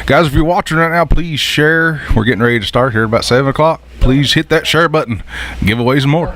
Guys, if you're watching right now, please share. We're getting ready to start here about 7 o'clock. Please hit that share button. Giveaways and more.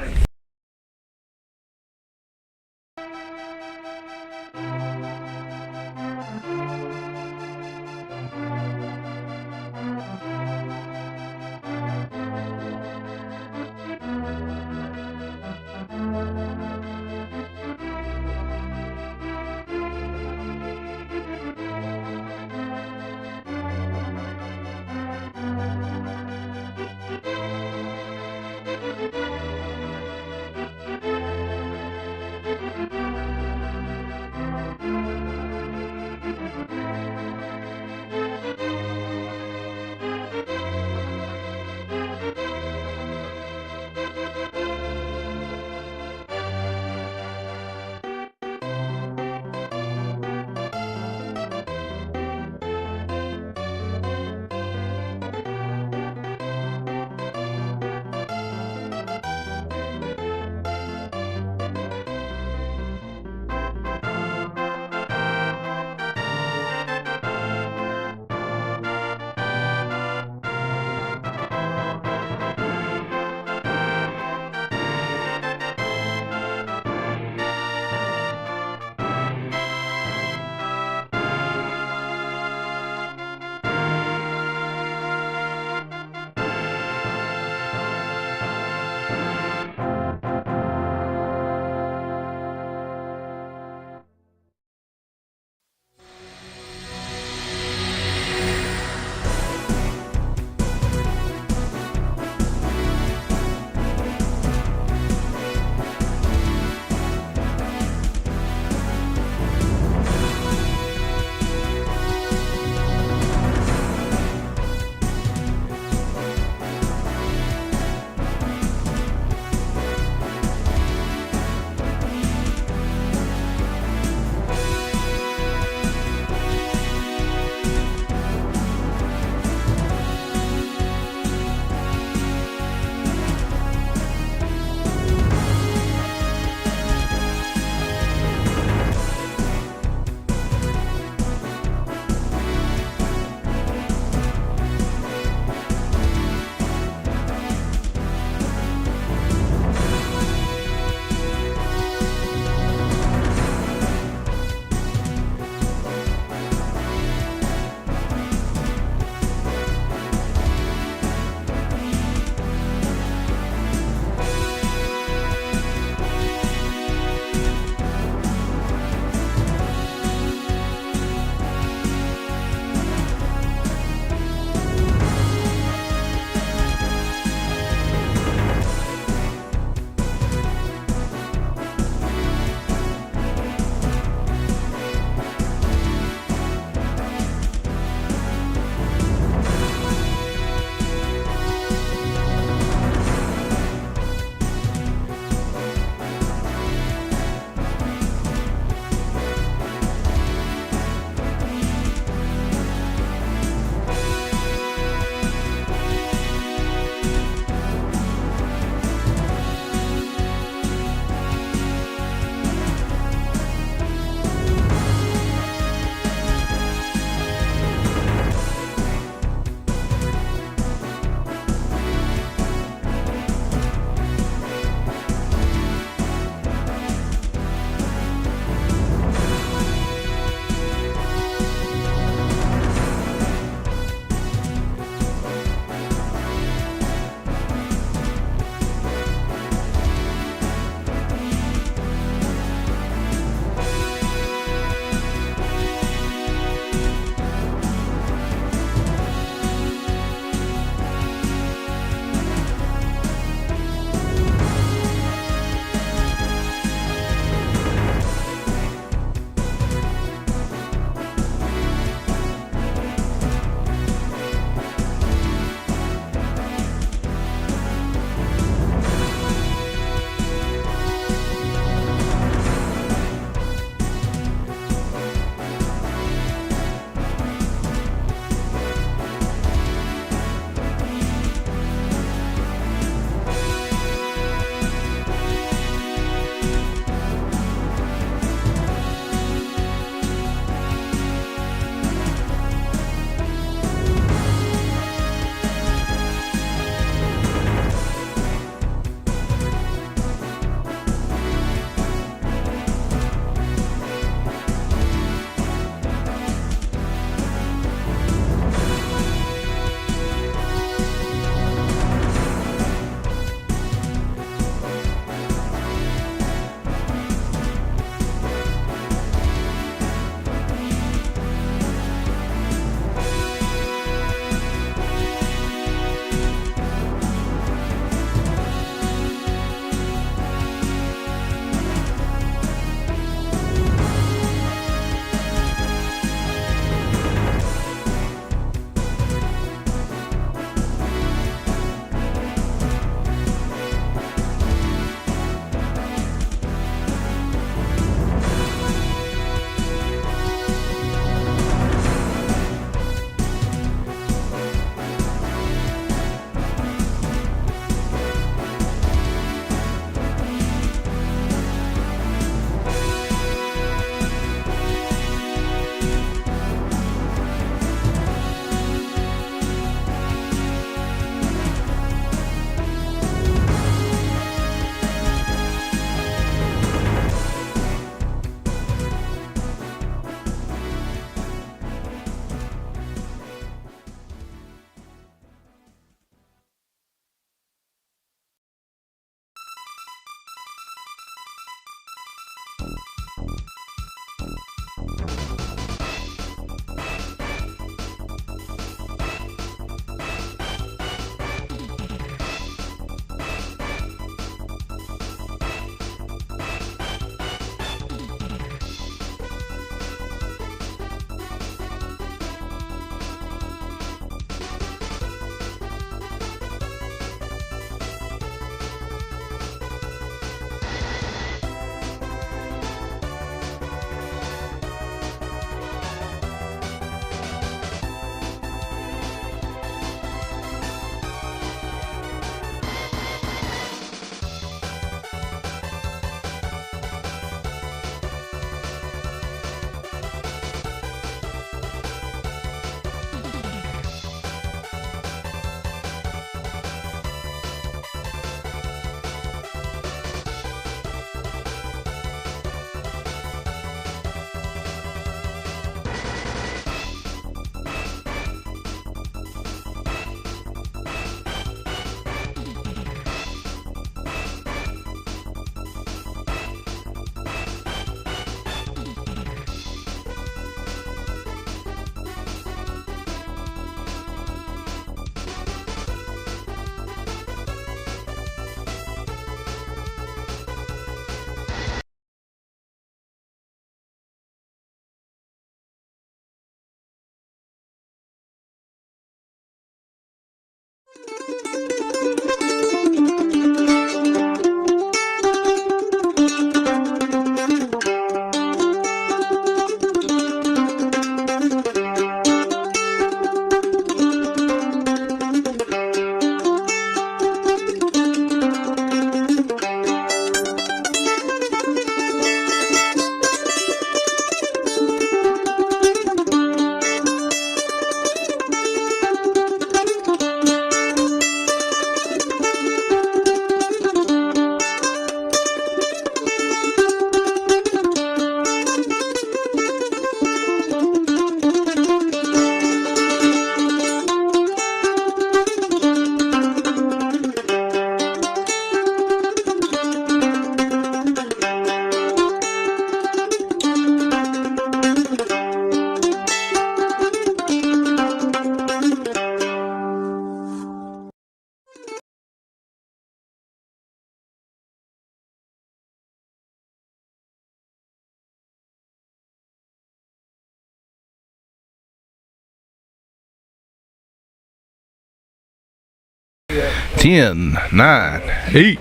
10, 9, 8,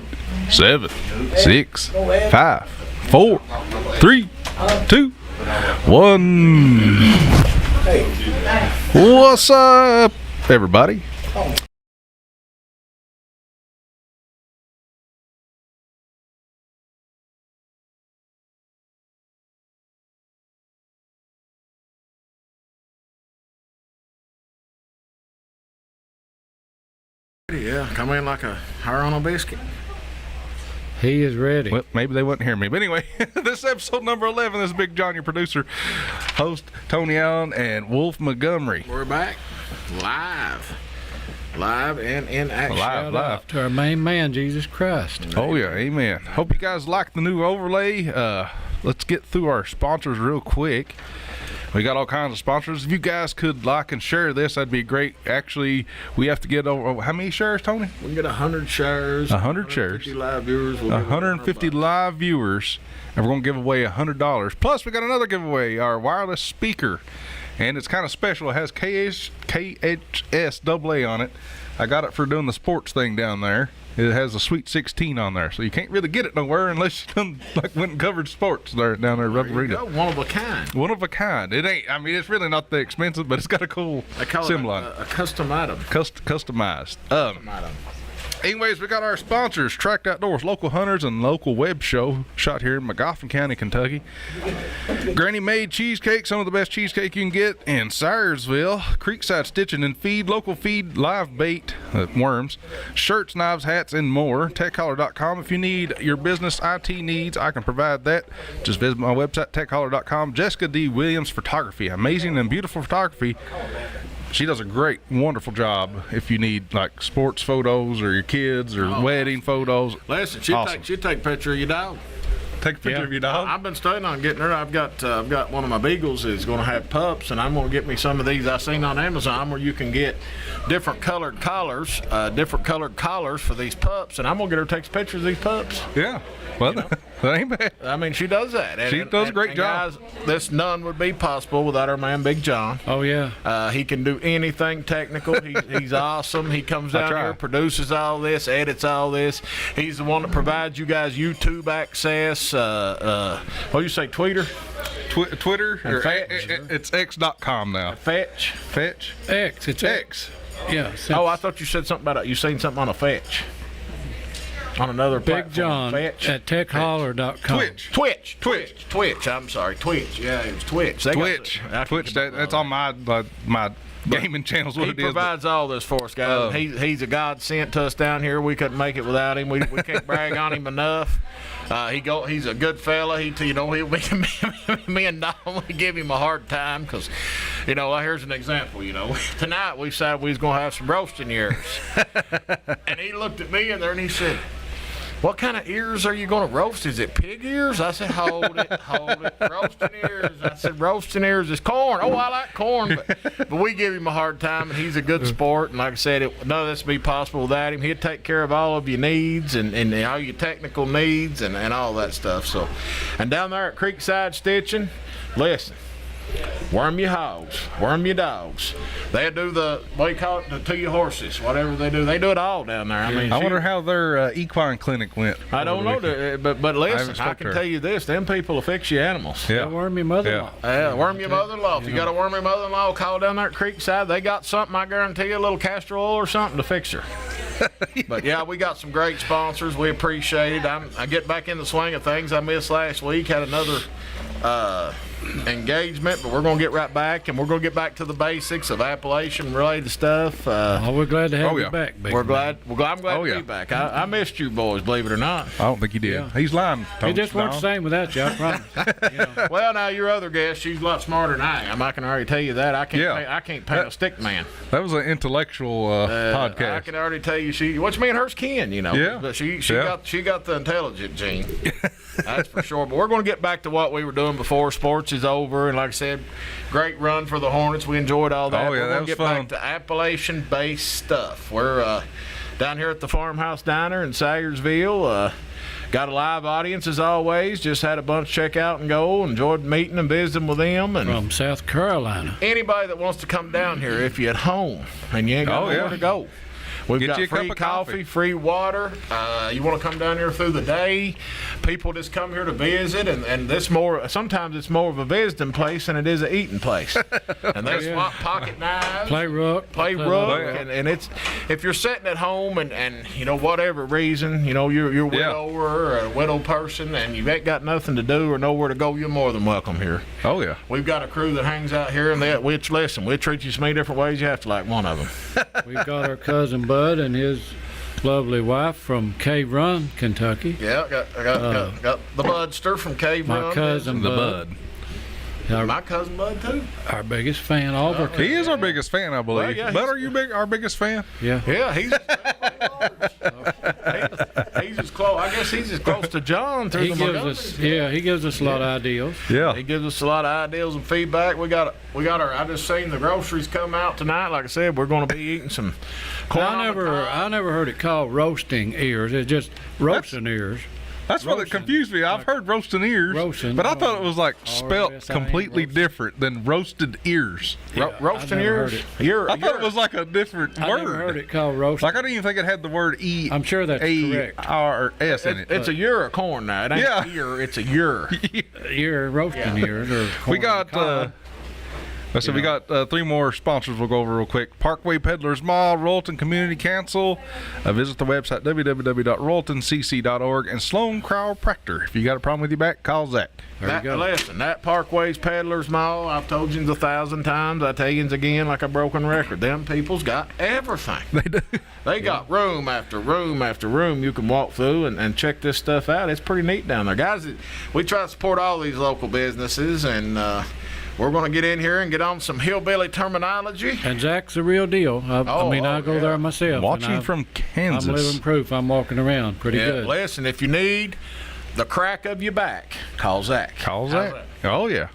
7, 6, 5, 4, 3, 2, 1. What's up, everybody? Yeah, come in like a hair on a biscuit. He is ready. Well, maybe they wouldn't hear me. But anyway, this is episode number 11. This is Big John, your producer, host Tony Allen, and Wolf Montgomery. We're back live and in action. Live. Out to our main man, Jesus Christ. Oh, yeah. Amen. Hope you guys like the new overlay. Let's get through our sponsors real quick. We got all kinds of sponsors. If you guys could like and share this, that'd be great. Actually, we have to get over how many shares, Tony? We can get 100 shares. 100 shares. 150 live viewers. 150 live viewers, and we're going to give away $100. Plus, we got another giveaway, our wireless speaker, and it's kind of special. It has KHS AA on it. I got it for doing the sports thing down there. It has a Sweet 16 on there, so you can't really get it nowhere unless you done, went and covered sports down there at Rebel Arena. One of a kind. One of a kind. It ain't. I mean, it's really not that expensive, but it's got a cool symbol on it. A custom item. Customized. Custom item. Anyways, we got our sponsors, Tracked Outdoors, local hunters and local web show, shot here in Magoffin County, Kentucky. Granny Made Cheesecake, some of the best cheesecake you can get in Syersville. Creekside Stitching and Feed, local feed, live bait, worms, shirts, knives, hats, and more. TechHoller.com. If you need your business IT needs, I can provide that. Just visit my website, TechHoller.com. Jessica D. Williams Photography, amazing and beautiful photography. She does a great, wonderful job if you need like sports photos or your kids or wedding photos. Listen, she'll take a picture of your dog. Take a picture of your dog? I've been studying on getting her. I've got one of my beagles is going to have pups, and I'm going to get me some of these I seen on Amazon where you can get different colored collars for these pups, and I'm going to get her to take pictures of these pups. Yeah. Well, that ain't bad. I mean, she does that. She does a great job. Guys, this none would be possible without our man, Big John. Oh, yeah. He can do anything technical. He's awesome. He comes down here, produces all this, edits all this. He's the one that provides you guys YouTube access. What do you say, Twitter? Twitter? Or Fetch. It's X.com now. Fetch? X. It's X. Yeah. I thought you said something about it. You seen something on a Fetch. On another Big platform. John at techholler.com. Twitch. I'm sorry. Twitch. Yeah, it was Twitch. Twitch. That's on my gaming channels. What he it is. Provides all this for us, guys. He's a God sent to us down here. We couldn't make it without him. We can't brag on him enough. He's a good fella. He'll make me and Don we give him a hard time because, here's an example. Tonight we decided we was gonna have some roasting ears, and he looked at me in there and he said, "What kind of ears are you going to roast? Is it pig ears?" I said, hold it. Roasting ears. I said, roasting ears is corn. Oh, I like corn. But we give him a hard time, and he's a good sport. And like I said, none of this would be possible without him. He'd take care of all of your needs and all your technical needs and all that stuff. So, and down there at Creekside Stitching, listen. Worm your hogs, worm your dogs. They do what do you call it, to your horses, whatever they do. They do it all down there. I wonder how their equine clinic went. I don't know, but listen, I can tell you this: them people will fix your animals. Yeah. Worm your mother-in-law. Yeah, worm your mother-in-law. If you got to worm your mother-in-law, call down there at Creekside. They got something, I guarantee you, a little castor oil or something to fix her. But yeah, we got some great sponsors. We appreciate it. I get back in the swing of things I missed last week. Had another engagement, but we're going to get right back, and we're going to get back to the basics of Appalachian related stuff. We're glad to have you back, Big I'm glad to be back. I missed you boys, believe it or not. I don't think you did. Yeah. He's lying. It just weren't the same without you, I promise. Well, now your other guest, she's a lot smarter than I am. I can already tell you that. I can't paint a stick man. That was an intellectual podcast. I can already tell you what you mean hers kin, Yeah. But she got the intelligent gene. That's for sure. But we're going to get back to what we were doing before sports is over. And like I said, great run for the Hornets. We enjoyed all that. Oh, yeah, we're going to get fun. back to Appalachian-based stuff. We're down here at the Farmhouse Diner in Syersville. Got a live audience as always. Just had a bunch check out and go. Enjoyed meeting and visiting with them. And from South Carolina. Anybody that wants to come down here, if you're at home and you ain't got nowhere to go, We've Get got you a free cup of coffee. free water. You want to come down here through the day. People just come here to visit, and sometimes it's more of a visiting place than it is an eating place. And they swap pocket knives. Play rook. And it's, if you're sitting at home and you know, whatever reason, you know, you're a widower or a widow person and you ain't got nothing to do or nowhere to go, you're more than welcome here. Oh, yeah. We've got a crew that hangs out here, and we'll treat you so many different ways, you have to like one of them. We've got our cousin Bud and his lovely wife from Cave Run, Kentucky. Yeah, got the Budster from Cave Run. My cousin Bud. My cousin Bud, too. Our biggest fan, all of our He is our biggest fan, I believe. Well, yeah, Bud, are you our biggest fan? Yeah. Yeah, he's as close. I guess he's as close to John through the Magoffin. He gives us a lot of ideals. Yeah. He gives us a lot of ideas and feedback. We got our. I just seen the groceries come out tonight. Like I said, we're going to be eating some corn. I never heard it called roasting ears. It's just roasting ears. That's what confused me. I've heard roasting ears, but I thought it was like spelt completely different than roasted ears. Roasting ears? I thought it was like a different word. I never heard it called roasting. Like, I didn't even think it had the word E. I'm sure that's correct. A-R-S in it. It's a ear of corn now. It ain't ear, it's a ear. Ear, roasting ears. Or corn we got... So we got 3 more sponsors we'll go over real quick. Parkway Peddlers Mall, Royalton Community Council. Visit the website www.royaltoncc.org, and Sloan Chiropractor. If you got a problem with your back, call Zach. Listen, that Parkway's Peddlers Mall, I've told you 1,000 times. I tell you again like a broken record. Them people's got everything. They do. They got room after room after room you can walk through and check this stuff out. It's pretty neat down there. Guys, we try to support all these local businesses, and we're going to get in here and get on some hillbilly terminology. And Zach's the real deal. I go there myself. Watching from Kansas. I'm living proof. I'm walking around pretty good. Listen, if you need the crack of your back, call Zach. Call Zach. Oh, yeah.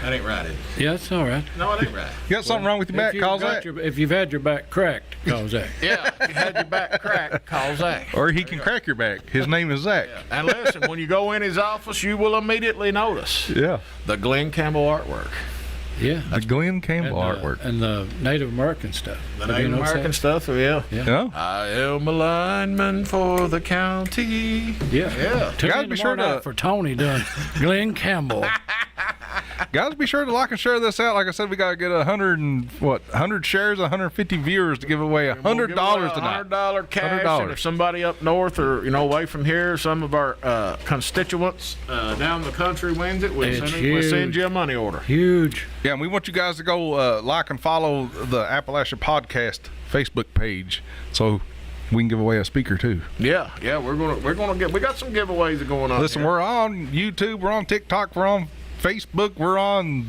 That ain't right, is it? Yeah, it's all right. No, it ain't right. You got something wrong with your back, call Zach. If you've had your back cracked, call Zach. Yeah, if you had your back cracked, call Zach. Or he can crack your back. His name is Zach. Yeah. And listen, when you go in his office, you will immediately notice the Glenn Campbell artwork. Yeah. The Glenn Campbell artwork. And the Native American stuff. The Native American stuff, yeah. I am a lineman for the county. Yeah. Guys, be sure to... for Tony doing Glenn Campbell. Guys, be sure to like and share this out. Like I said, we got to get 100 shares, 150 viewers to give away $100 tonight. $100 cash. $100. And if somebody up north or away from here, some of our constituents down the country wins it, we'll send you a money order. Huge. Yeah, and we want you guys to go like and follow the Appalachia Podcast Facebook page, so we can give away a speaker too. Yeah, we got some giveaways going on. Listen, we're on YouTube, we're on TikTok, we're on Facebook, we're on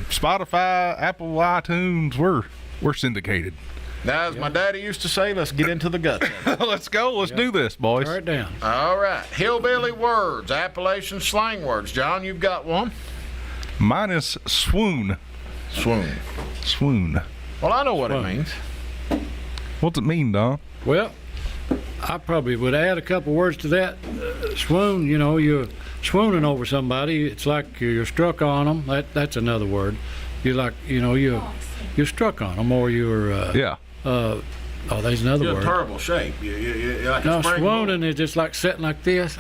Spotify, Apple iTunes. We're syndicated. Now, as my daddy used to say, let's get into the guts of it. Let's go. Let's do this, boys. Write it down. All right. Hillbilly words, Appalachian slang words. John, you've got one. Mine is swoon. Swoon. Well, I know what it means. What's it mean, Don? Well, I probably would add a couple words to that. Swoon, you're swooning over somebody. It's like you're struck on them. That's another word. You're like, you're struck on them, or you're there's another word. You're in terrible shape. You're like no, swooning is just like sitting like this.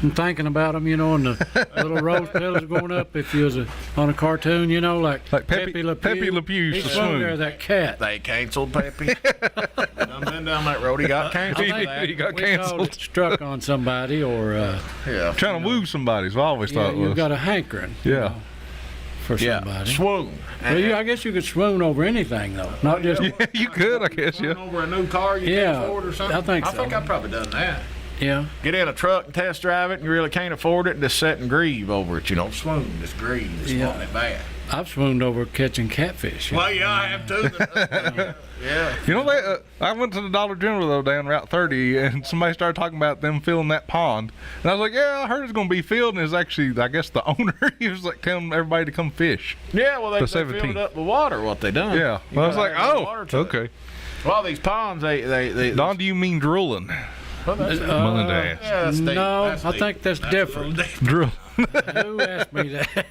I'm thinking about them, and the little rose petals are going up. If you was on a cartoon, like Pepe Le Pew used to swoon. There, that cat. They canceled Pepe. Done been down that road. He got canceled. He got canceled. Struck on somebody, or trying to woo somebody. So I always thought it was. You've got a hankering. For somebody. Swoon. Well, I guess you could swoon over anything, though. Not just. Yeah, you could, I guess. Swoon over a new car you can't afford or something. I think so. I think I've probably done that. Yeah. Get in a truck and test drive it, and you really can't afford it, and just sit and grieve over it. Swoon, just grieve, just wanting it bad. I've swooned over catching catfish. Well, I have too. Yeah. I went to the Dollar General though down Route 30, and somebody started talking about them filling that pond, and I was like, "Yeah, I heard it's going to be filled." And it's actually, I guess, the owner. He was like telling everybody to come fish. Yeah, well, they filled it up with water. What they done? Yeah. Well, I was like, "Oh, okay." Well, these ponds, they. Don, do you mean drooling? Well, Melinda asked. I think that's different. Drool. Who asked me that?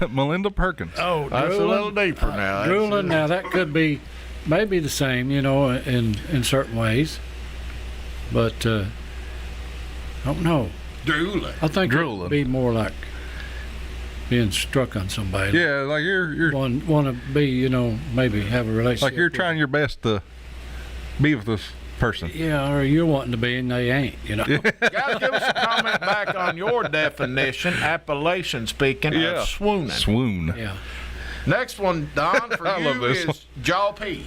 Melinda Perkins. Oh, that's a little deeper now. Drooling, now that could be maybe the same, you know, in certain ways. But I don't know. Drooling. I think it Drooling. would be more like being struck on somebody. Yeah, like you're Want to be, you know, maybe have a relationship. like you're with- trying your best to be with this person. Yeah, or you're wanting to be and they ain't, you know. Guys, give us a comment back on your definition, Appalachian speaking, Yeah. of swooning. Swoon. Yeah. Next one, Don, for I love you this is jaw pea.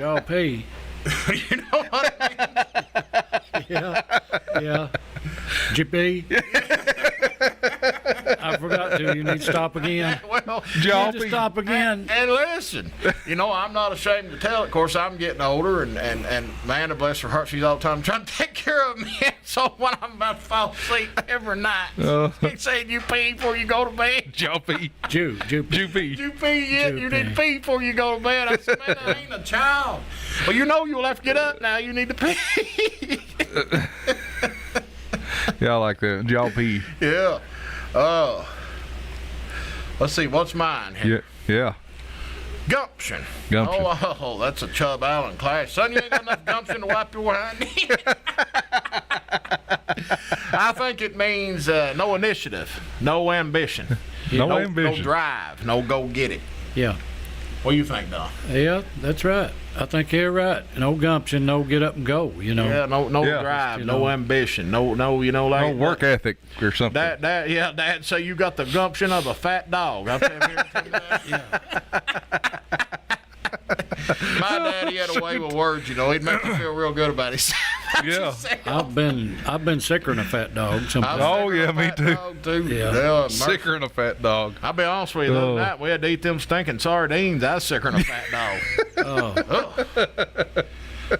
Y'all pee. You know what I mean? Yeah. GP. I forgot to. You need to stop again. Well, Jaw You need to pea. stop again. and listen, you know, I'm not ashamed to tell it. Of course, I'm getting older, and Amanda, bless her heart, she's all the time trying to take care of me. So when I'm about to fall asleep every night, she's saying, you pee before you go to bed. Joppy. Jew. Joopy. You pee yet? You need to pee before you go to bed. I said, man, I ain't a child. Well, you know you'll have to get up now. You need to pee. Yeah, I like that. Joppy. Yeah. Let's see. What's mine here? Yeah. Gumption. Gumption. Oh, that's a Chubb Allen clash. Son, you ain't got enough gumption to wipe your behind. I think it means no initiative, no ambition, No ambition. no drive, no go get it. Yeah. What do you think, Don? Yeah, that's right. I think you're right. No gumption, no get up and go, you know. Yeah, no Yeah. drive, You no know. ambition, no, you know, like No work ethic or something. Dad, so you got the gumption of a fat dog. I'll tell you that. My daddy had a way with words, you know. He'd make you feel real good about himself. Yeah. I've been sicker than a fat dog sometimes. Oh, yeah, me too. Yeah. Sicker than a fat dog. I'll be honest with you, the Oh. other night we had to eat them stinking sardines. I was sicker than a fat dog. Oh,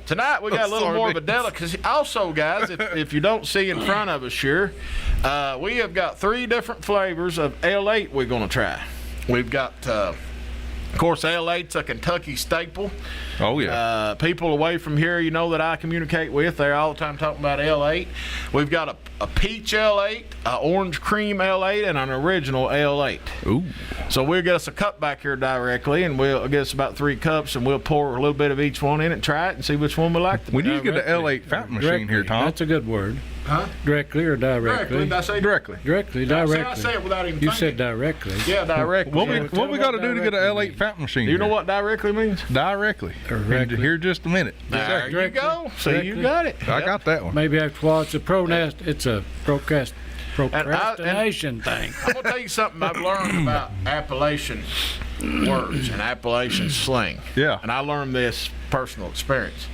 Tonight we got a little more of a delicacy. Also, guys, if you don't see in front of us here, we have got 3 different flavors of L8 we're going to try. We've got, of course, L8's a Kentucky staple. Oh, yeah. People away from here, you know, that I communicate with, they're all the time talking about L8. We've got a peach L8, an orange cream L8, and an original L8. Ooh. So we'll get us a cup back here directly, and we'll get us about 3 cups, and we'll pour a little bit of each one in it, try it, and see which one we like the We best. need to get the L8 fountain machine here, Tom. That's a good word. Huh? Directly or directly? Did I say Directly. Directly, See, I directly. say it without even You thinking. said directly. Yeah, directly. What we got to do to get an L8 fountain machine? Do you know here? what directly means? Directly. Directly. Here just a minute. There you Directly. go. See, you Directly. got it. I got that one. Maybe after a while, it's a procrastination thing. I'm going to tell you something I've learned about Appalachian words and Appalachian slang. Yeah. And I learned this personal experience.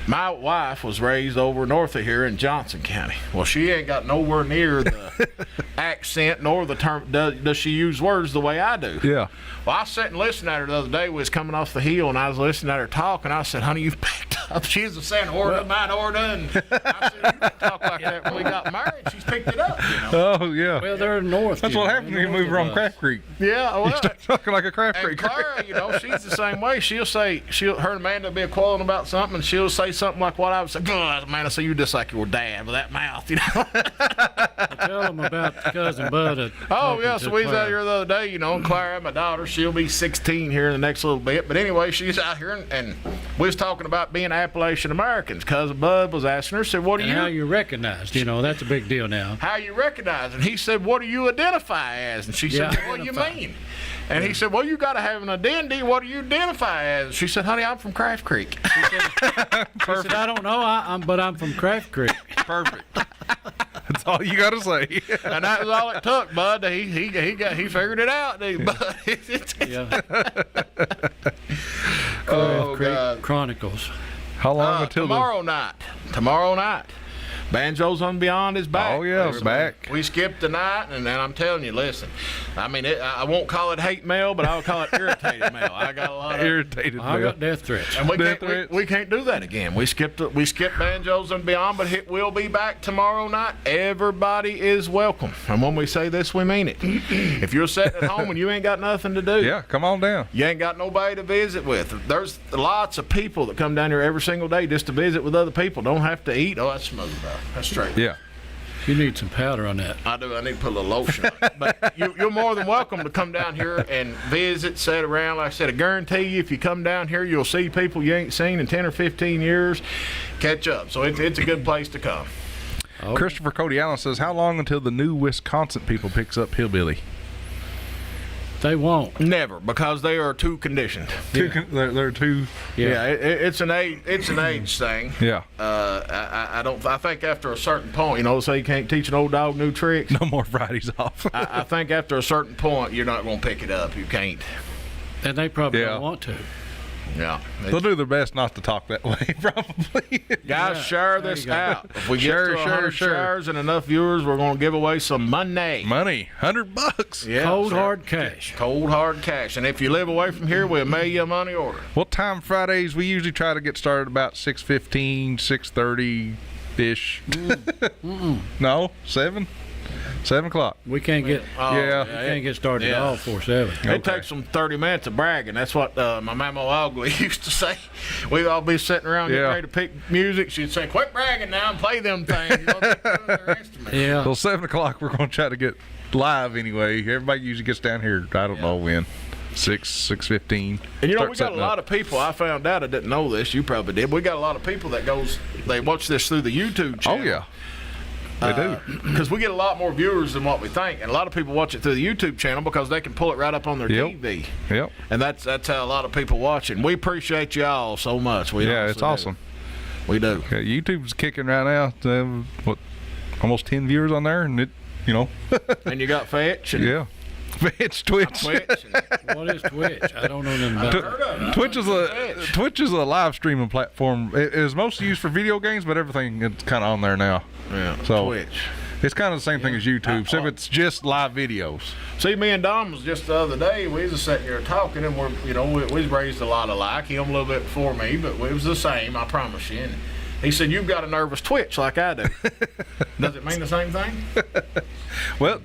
My wife was raised over north of here in Johnson County. Well, she ain't got nowhere near the accent nor the term. Does she use words the way I do? Yeah. Well, I sat and listened at her the other day. We was coming off the hill, and I was listening at her talk, and I said, honey, you've picked up. She was saying, order, mine, order. And I said, you didn't talk like that when we got married. She's picked it up, you know. Oh, yeah. Well, they're north. That's what happens when you move around Craft Creek. Yeah, well. You start talking like a Craft And Creek. Clara, you know, she's the same way. Her and Amanda will be quarreling about something, and she'll say something like what I would say. God, Amanda, so you just like your dad with that mouth, you know. Tell them about cousin Bud. Oh, yeah, so we was out here the other day, you know, and Clara, my daughter, she'll be 16 here in the next little bit. But anyway, she's out here, and we was talking about being Appalachian Americans. Cousin Bud was asking her, said, what do And you... how you recognized, you know, that's a big deal now. How you recognize? And he said, what do you identify as? And she Yeah, said, what do you identify. mean? And he said, well, you got to have an identity. What do you identify as? She said, honey, I'm from Craft Creek. He said, I don't know, but I'm from Craft Creek. Perfect. That's all you got to say. And that was all it took, Bud. He figured it out. Bud. Yeah. Oh, Creek God. Chronicles. How long until Tomorrow night. Banjos on Beyond is back. Oh, yeah, it's back. We skipped the night, and I'm telling you, listen. I mean, I won't call it hate mail, but I'll call it irritated mail. I got a lot of irritated I me. got death threats. And Death we can't do that again. We skipped Banjos and Beyond, but it will be back tomorrow night. Everybody is welcome. And when we say this, we mean it. If you're sitting at home and you ain't got nothing to do, Yeah, come on down. you ain't got nobody to visit with. There's lots of people that come down here every single day just to visit with other people. Don't have to eat. Oh, that's smothered out. That's straight. Yeah. You need some powder on that. I do. I need to put a little lotion on it. But you're more than welcome to come down here and visit, sit around. Like I said, I guarantee you, if you come down here, you'll see people you ain't seen in 10 or 15 years. Catch up. So it's a good place to come. Oh. Christopher Cody Allen says, how long until the new Wisconsin people picks up hillbilly? They won't. Never, because they are too conditioned. They're too. Yeah, it's an age thing. Yeah. I think after a certain point, say you can't teach an old dog new tricks. No more Fridays off. I think after a certain point, you're not going to pick it up. You can't. And they probably don't want to. Yeah. They'll do their best not to talk that way, probably. Guys, share this out. If we get to 100 shares and enough viewers, we're going to give away some money. Money, $100. Yeah, Cold hard cash. Cold hard cash. And if you live away from here, we'll mail you a money order. What time Fridays? We usually try to get started about 6:15, 6:30-ish. No, 7? 7 o'clock. We can't get. Yeah. We can't get started at all before 7. It takes them 30 minutes of bragging. That's what my mama Ugly used to say. We'd all be sitting around getting ready to pick music. She'd say, "Quit bragging now and play them things." Their instruments. Yeah. Till 7 o'clock, we're going to try to get live anyway. Everybody usually gets down here, I don't know when. 6:15. And we got a lot of people. I found out, I didn't know this. You probably did. We got a lot of people that they watch this through the YouTube channel. Oh, yeah. They do. Because we get a lot more viewers than what we think. And a lot of people watch it through the YouTube channel because they can pull it right up on their TV. Yep. And that's how a lot of people watch it. And we appreciate y'all so much. It's awesome. We do. Yeah, YouTube's kicking right now. Almost 10 viewers on there, and And you got Fetch. And Fetch, Twitch. What is Twitch? I don't know nothing about it. Twitch is a live streaming platform. It is mostly used for video games, but everything is kind of on there now. Yeah. So Twitch. It's kind of the same thing as YouTube, except it's just live videos. See, me and Dom was just the other day. We was just sitting here talking, and we was raised a lot alike. Him a little bit before me, but we was the same. I promise you. And he said, "You've got a nervous twitch like I do." Does it mean the same thing? Well,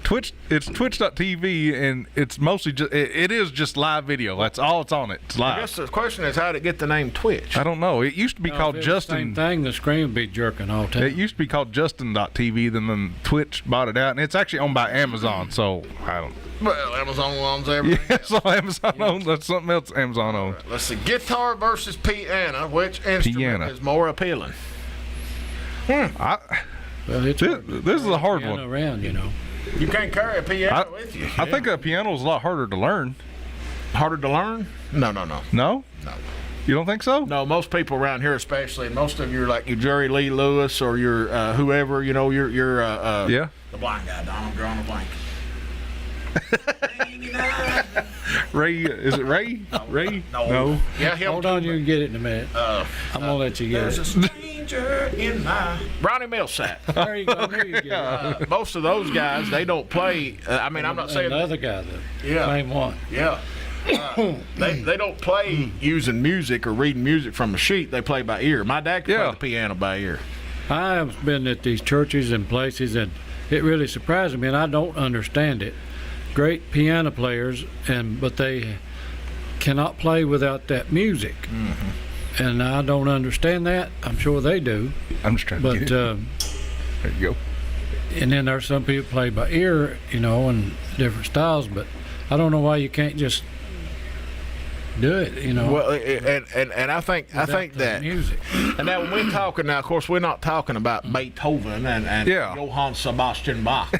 Twitch, it's twitch.tv, and it's mostly just it is just live video. That's all it's on it. It's live. I guess the question is, how did it get the name Twitch? I don't know. It used to be called Justin. Same thing. The screen would be jerking all the time. It used to be called Justin.tv. Then Twitch bought it out, and it's actually owned by Amazon. So I don't. Well, Amazon owns everything. Yeah, so Amazon owns. That's something else Amazon owns. Right, let's see. Guitar versus piano. Which instrument is more appealing? Well, this is a hard one. Around, You can't carry a piano with you. I think a piano is a lot harder to learn. Harder to learn? No. No? No. You don't think so? No, most people around here, especially, and most of you are like your Jerry Lee Lewis or your whoever, you're Yeah. the blind guy, Don. I'm drawing a blank. Ray, is it Ray? Ray? No. Yeah, Hold on, you can get it in a minute. I'm gonna let you get There's a it. stranger in my Ronnie Millsap. There you go. There you go. Most of those guys, they don't play. I'm not saying the other guy, the Yeah. same one. Yeah. They don't play using music or reading music from a sheet. They play by ear. My dad could play the piano by ear. I have been at these churches and places, and it really surprises me, and I don't understand it. Great piano players, but they cannot play without that music. Mm-hmm. And I don't understand that. I'm sure they do. I'm just trying to get it. There you go. And then there's some people play by ear, and different styles, but I don't know why you can't just do it, Well, and I think that music. And now when we're talking now, of course, we're not talking about Beethoven and Johann Sebastian Bach.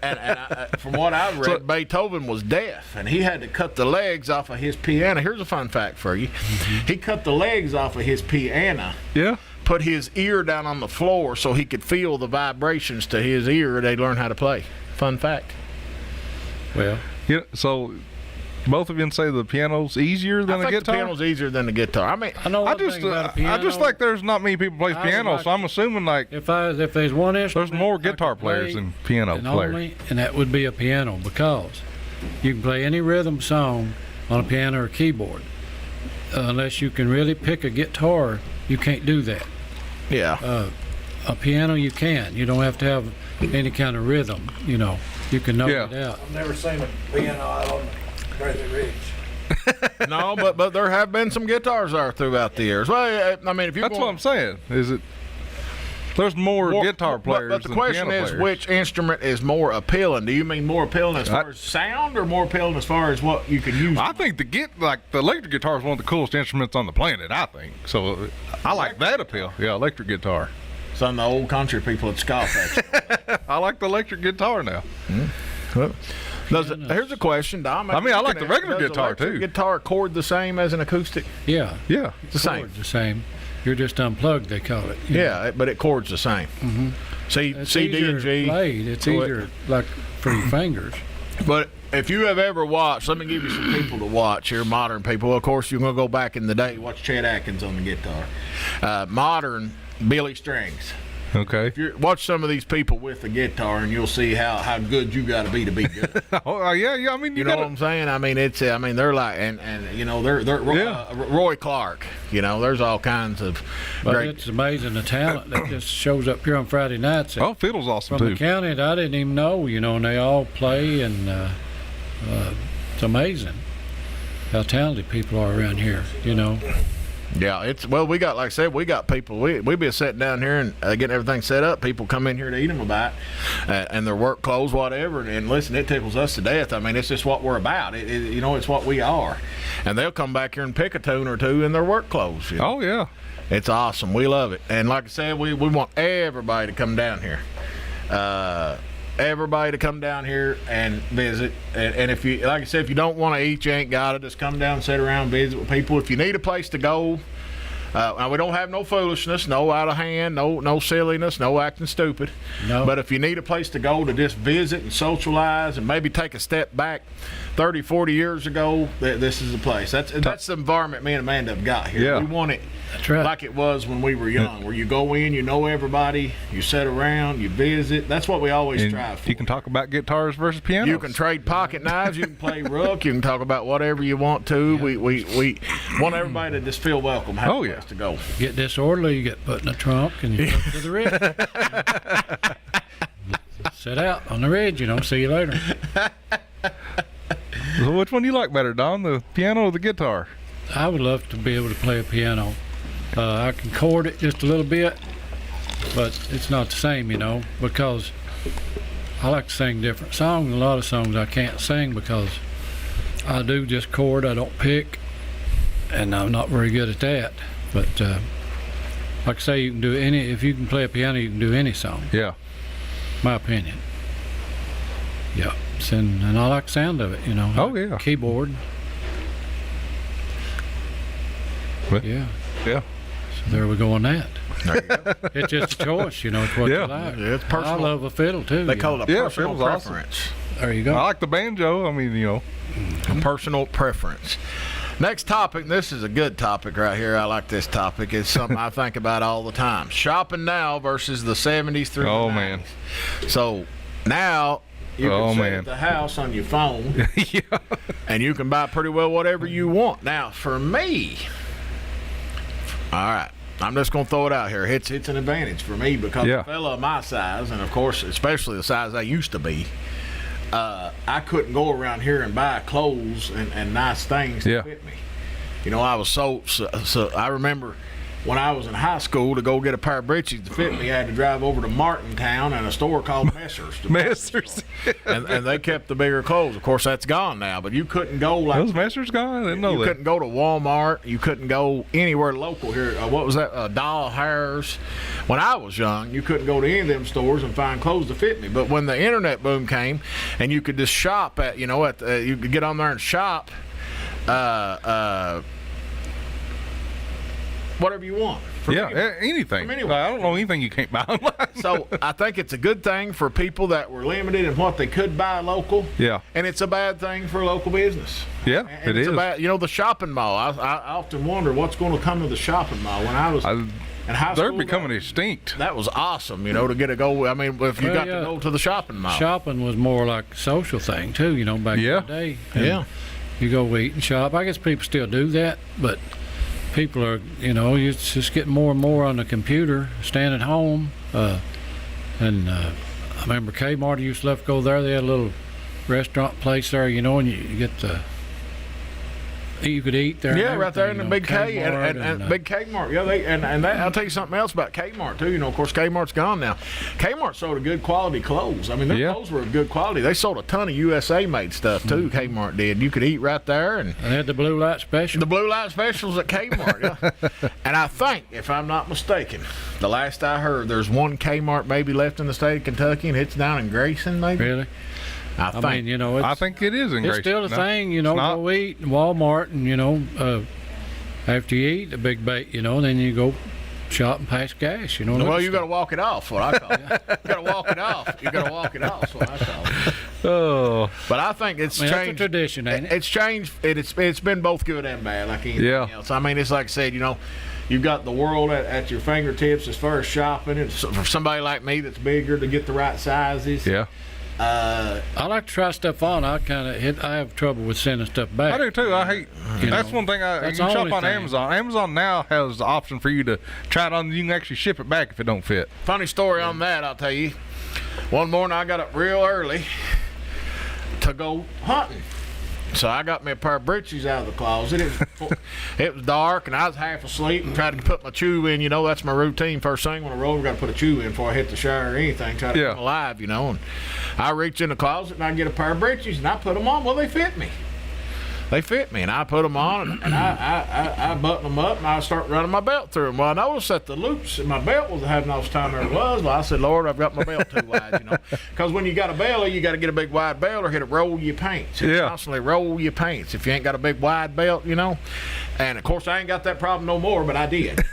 and from what I've read, Beethoven was deaf, and he had to cut the legs off of his piano. Here's a fun fact for you: he cut the legs off of his piano. Yeah. Put his ear down on the floor so he could feel the vibrations to his ear. They learned how to play. Fun fact. Well, so both of you say the piano's easier than the guitar? The piano's easier than the guitar. I mean, I just like there's not many people play piano, so I'm assuming if there's one instrument, there's more guitar players than piano players. And that would be a piano, because you can play any rhythm song on a piano or keyboard. Unless you can really pick a guitar, you can't do that. Yeah. A piano you can. You don't have to have any kind of rhythm. You can know it out. I've never seen a piano out on Great Ridge. No, but there have been some guitars there throughout the years. Well, I mean, if you that's what I'm saying. Is it? There's more guitar players. But the than question piano is, players. which instrument is more appealing? Do you mean more appealing as far as sound, or more appealing as far as what you can use? I think the electric guitar is one of the coolest instruments on the planet. I think so. I like that appeal. Yeah, electric guitar. Some of the old country people would scoff at you. I like the electric guitar now. Well, here's a question, Dom. I mean, I like the regular guitar too. Does guitar chord the same as an acoustic? Yeah. Yeah, It's the same. The same. You're just unplugged, they call it. Yeah, but it chords the same. Mm-hmm. C, It's C, D, and G. Played. It's easier, like for your fingers. But if you have ever watched, let me give you some people to watch here, modern people. Of course, you're going to go back in the day, watch Chet Atkins on the guitar. Modern Billy Strings. Okay. Watch some of these people with the guitar, and you'll see how good you got to be good. Oh yeah. I mean, you know what I'm saying? I mean, they're like, and you know, they're Roy Clark. You know, there's all kinds of But great. it's amazing the talent that just shows up here on Friday nights. Oh, fiddle's awesome From too. the county that I didn't even know, you know, and they all play, and it's amazing how talented people are around here, you know. Yeah, we got, like I said, we got people. We be sitting down here and getting everything set up. People come in here to eat them about, and their work clothes, whatever. And listen, it tickles us to death. I mean, it's just what we're about. You know, it's what we are. And they'll come back here and pick a tune or two in their work clothes. You know? Oh yeah. It's awesome. We love it. And like I said, we want everybody to come down here. Everybody to come down here and visit. And if you, like I said, if you don't want to eat, you ain't got to. Just come down, sit around, visit with people. If you need a place to go, now we don't have no foolishness, no out of hand, no silliness, no acting stupid. No. But if you need a place to go to just visit and socialize and maybe take a step back 30, 40 years ago, this is the place. That's the environment me and Amanda have got here. Yeah. We want it That's right. like it was when we were young, where you go in, you know everybody, you sit around, you visit. That's what we always And strive for. you can talk about guitars versus pianos. You can trade pocket knives. You can play rook. You can talk about whatever you want to. We want everybody to just feel welcome. Have a place to go. Get disorderly, you get put in a trunk, and you go to the ridge. Sit out on the ridge, you know. See you later. So which one do you like better, Don? The piano or the guitar? I would love to be able to play a piano. I can chord it just a little bit, but it's not the same, you know, because I like to sing different songs. A lot of songs I can't sing because I do just chord, I don't pick, and I'm not very good at that. But like I say, you can do if you can play a piano, you can do any song. Yeah. My opinion. Yeah. And I like the sound of it, you know. Oh, yeah. Keyboard. Well, yeah. Yeah. So there we go on that. There you go. It's just a choice, you know. It's what Yeah. you like. Yeah, it's personal. I love a fiddle too. They you call know. it a personal fiddle's awesome. preference. There you I go. like the banjo. I mean, you know. A personal preference. Next topic. This is a good topic right here. I like this topic. It's something I think about all the time. Shopping now versus the 70s through the 90s. Man. So now you can sit at the house on your phone, Yeah. and you can buy pretty well whatever you want. Now, for me, all right, I'm just going to throw it out here. It's an advantage for me because a fella of my size, and of course, especially the size I used to be, I couldn't go around here and buy clothes and nice things to fit me. You know, I was so I remember when I was in high school, to go get a pair of breeches to fit me, I had to drive over to Martintown and a store called Messers. Messers. and they kept the bigger clothes. Of course, that's gone now, but you couldn't go like... Those Messers gone? I didn't know you that. couldn't go to Walmart. You couldn't go anywhere local here. What was that? Doll Hairs. When I was young, you couldn't go to any of them stores and find clothes to fit me. But when the internet boom came and you could just shop at, you could get on there and shop whatever you want. Anything. Anywhere. I don't know anything you can't buy online. So I think it's a good thing for people that were limited in what they could buy local. Yeah. And it's a bad thing for local business. Yeah, and it it's is. the shopping mall. I often wonder what's going to come to the shopping mall. When I was in high school, they're becoming extinct. That was awesome, to get a go. I mean, if you got to go to the shopping mall. Shopping was more like a social thing too, back in the day. And you go eat and shop. I guess people still do that, but people are, it's just getting more and more on the computer, staying at home. I remember Kmart used to love to go there. They had a little restaurant place there, and you get the you could eat there. Yeah, and right there in the everything, big you know, K Kmart and big Kmart. Yeah, and that, I'll tell you something else about Kmart too. You know, of course, Kmart's gone now. Kmart sold a good quality clothes. I mean, their clothes were of good quality. They sold a ton of USA made stuff too. Kmart did. You could eat right there, and they had the blue light special. The blue light specials at Kmart. Yeah. And I think, if I'm not mistaken, the last I heard, there's one Kmart maybe left in the state of Kentucky, and it's down in Grayson, maybe. Really? I mean, you know, I think it is in Grayson. It's still a thing, you know. Go eat in Walmart, and you know, after you eat a big bait, you know, then you go shop and pass gas. You know. Well, you got to walk it off. What I call it. You got to walk it off. You got to walk it off. That's what I call it. Oh, but I think it's changed. That's a tradition, ain't it? It's changed. It's been both good and bad, like anything else. I mean, it's like I said, you know. You've got the world at your fingertips as far as shopping, and for somebody like me that's bigger to get the right sizes. Yeah. I like to try stuff on. I have trouble with sending stuff back. I do too. I hate. That's one thing. You can shop on Amazon. Amazon now has the option for you to try it on. You can actually ship it back if it don't fit. Funny story on that, I'll tell you. One morning I got up real early to go hunting. So I got me a pair of breeches out of the closet. It was dark, and I was half asleep and tried to put my chew in. You know, that's my routine. First thing when I roll, I got to put a chew in before I hit the shower or anything. Try to come alive, you know. And I reach in the closet, and I get a pair of breeches, and I put them on. Well, they fit me. They fit me, and I put them on, and I button them up, and I start running my belt through them. Well, I noticed that the loops in my belt was having all the time there it was. Well, I said, Lord, I've got my belt too wide, you know. Because when you got a belly, you got to get a big wide belt or hit it roll your pants. Constantly roll your pants if you ain't got a big wide belt, you know. And, of course, I ain't got that problem no more, but I did.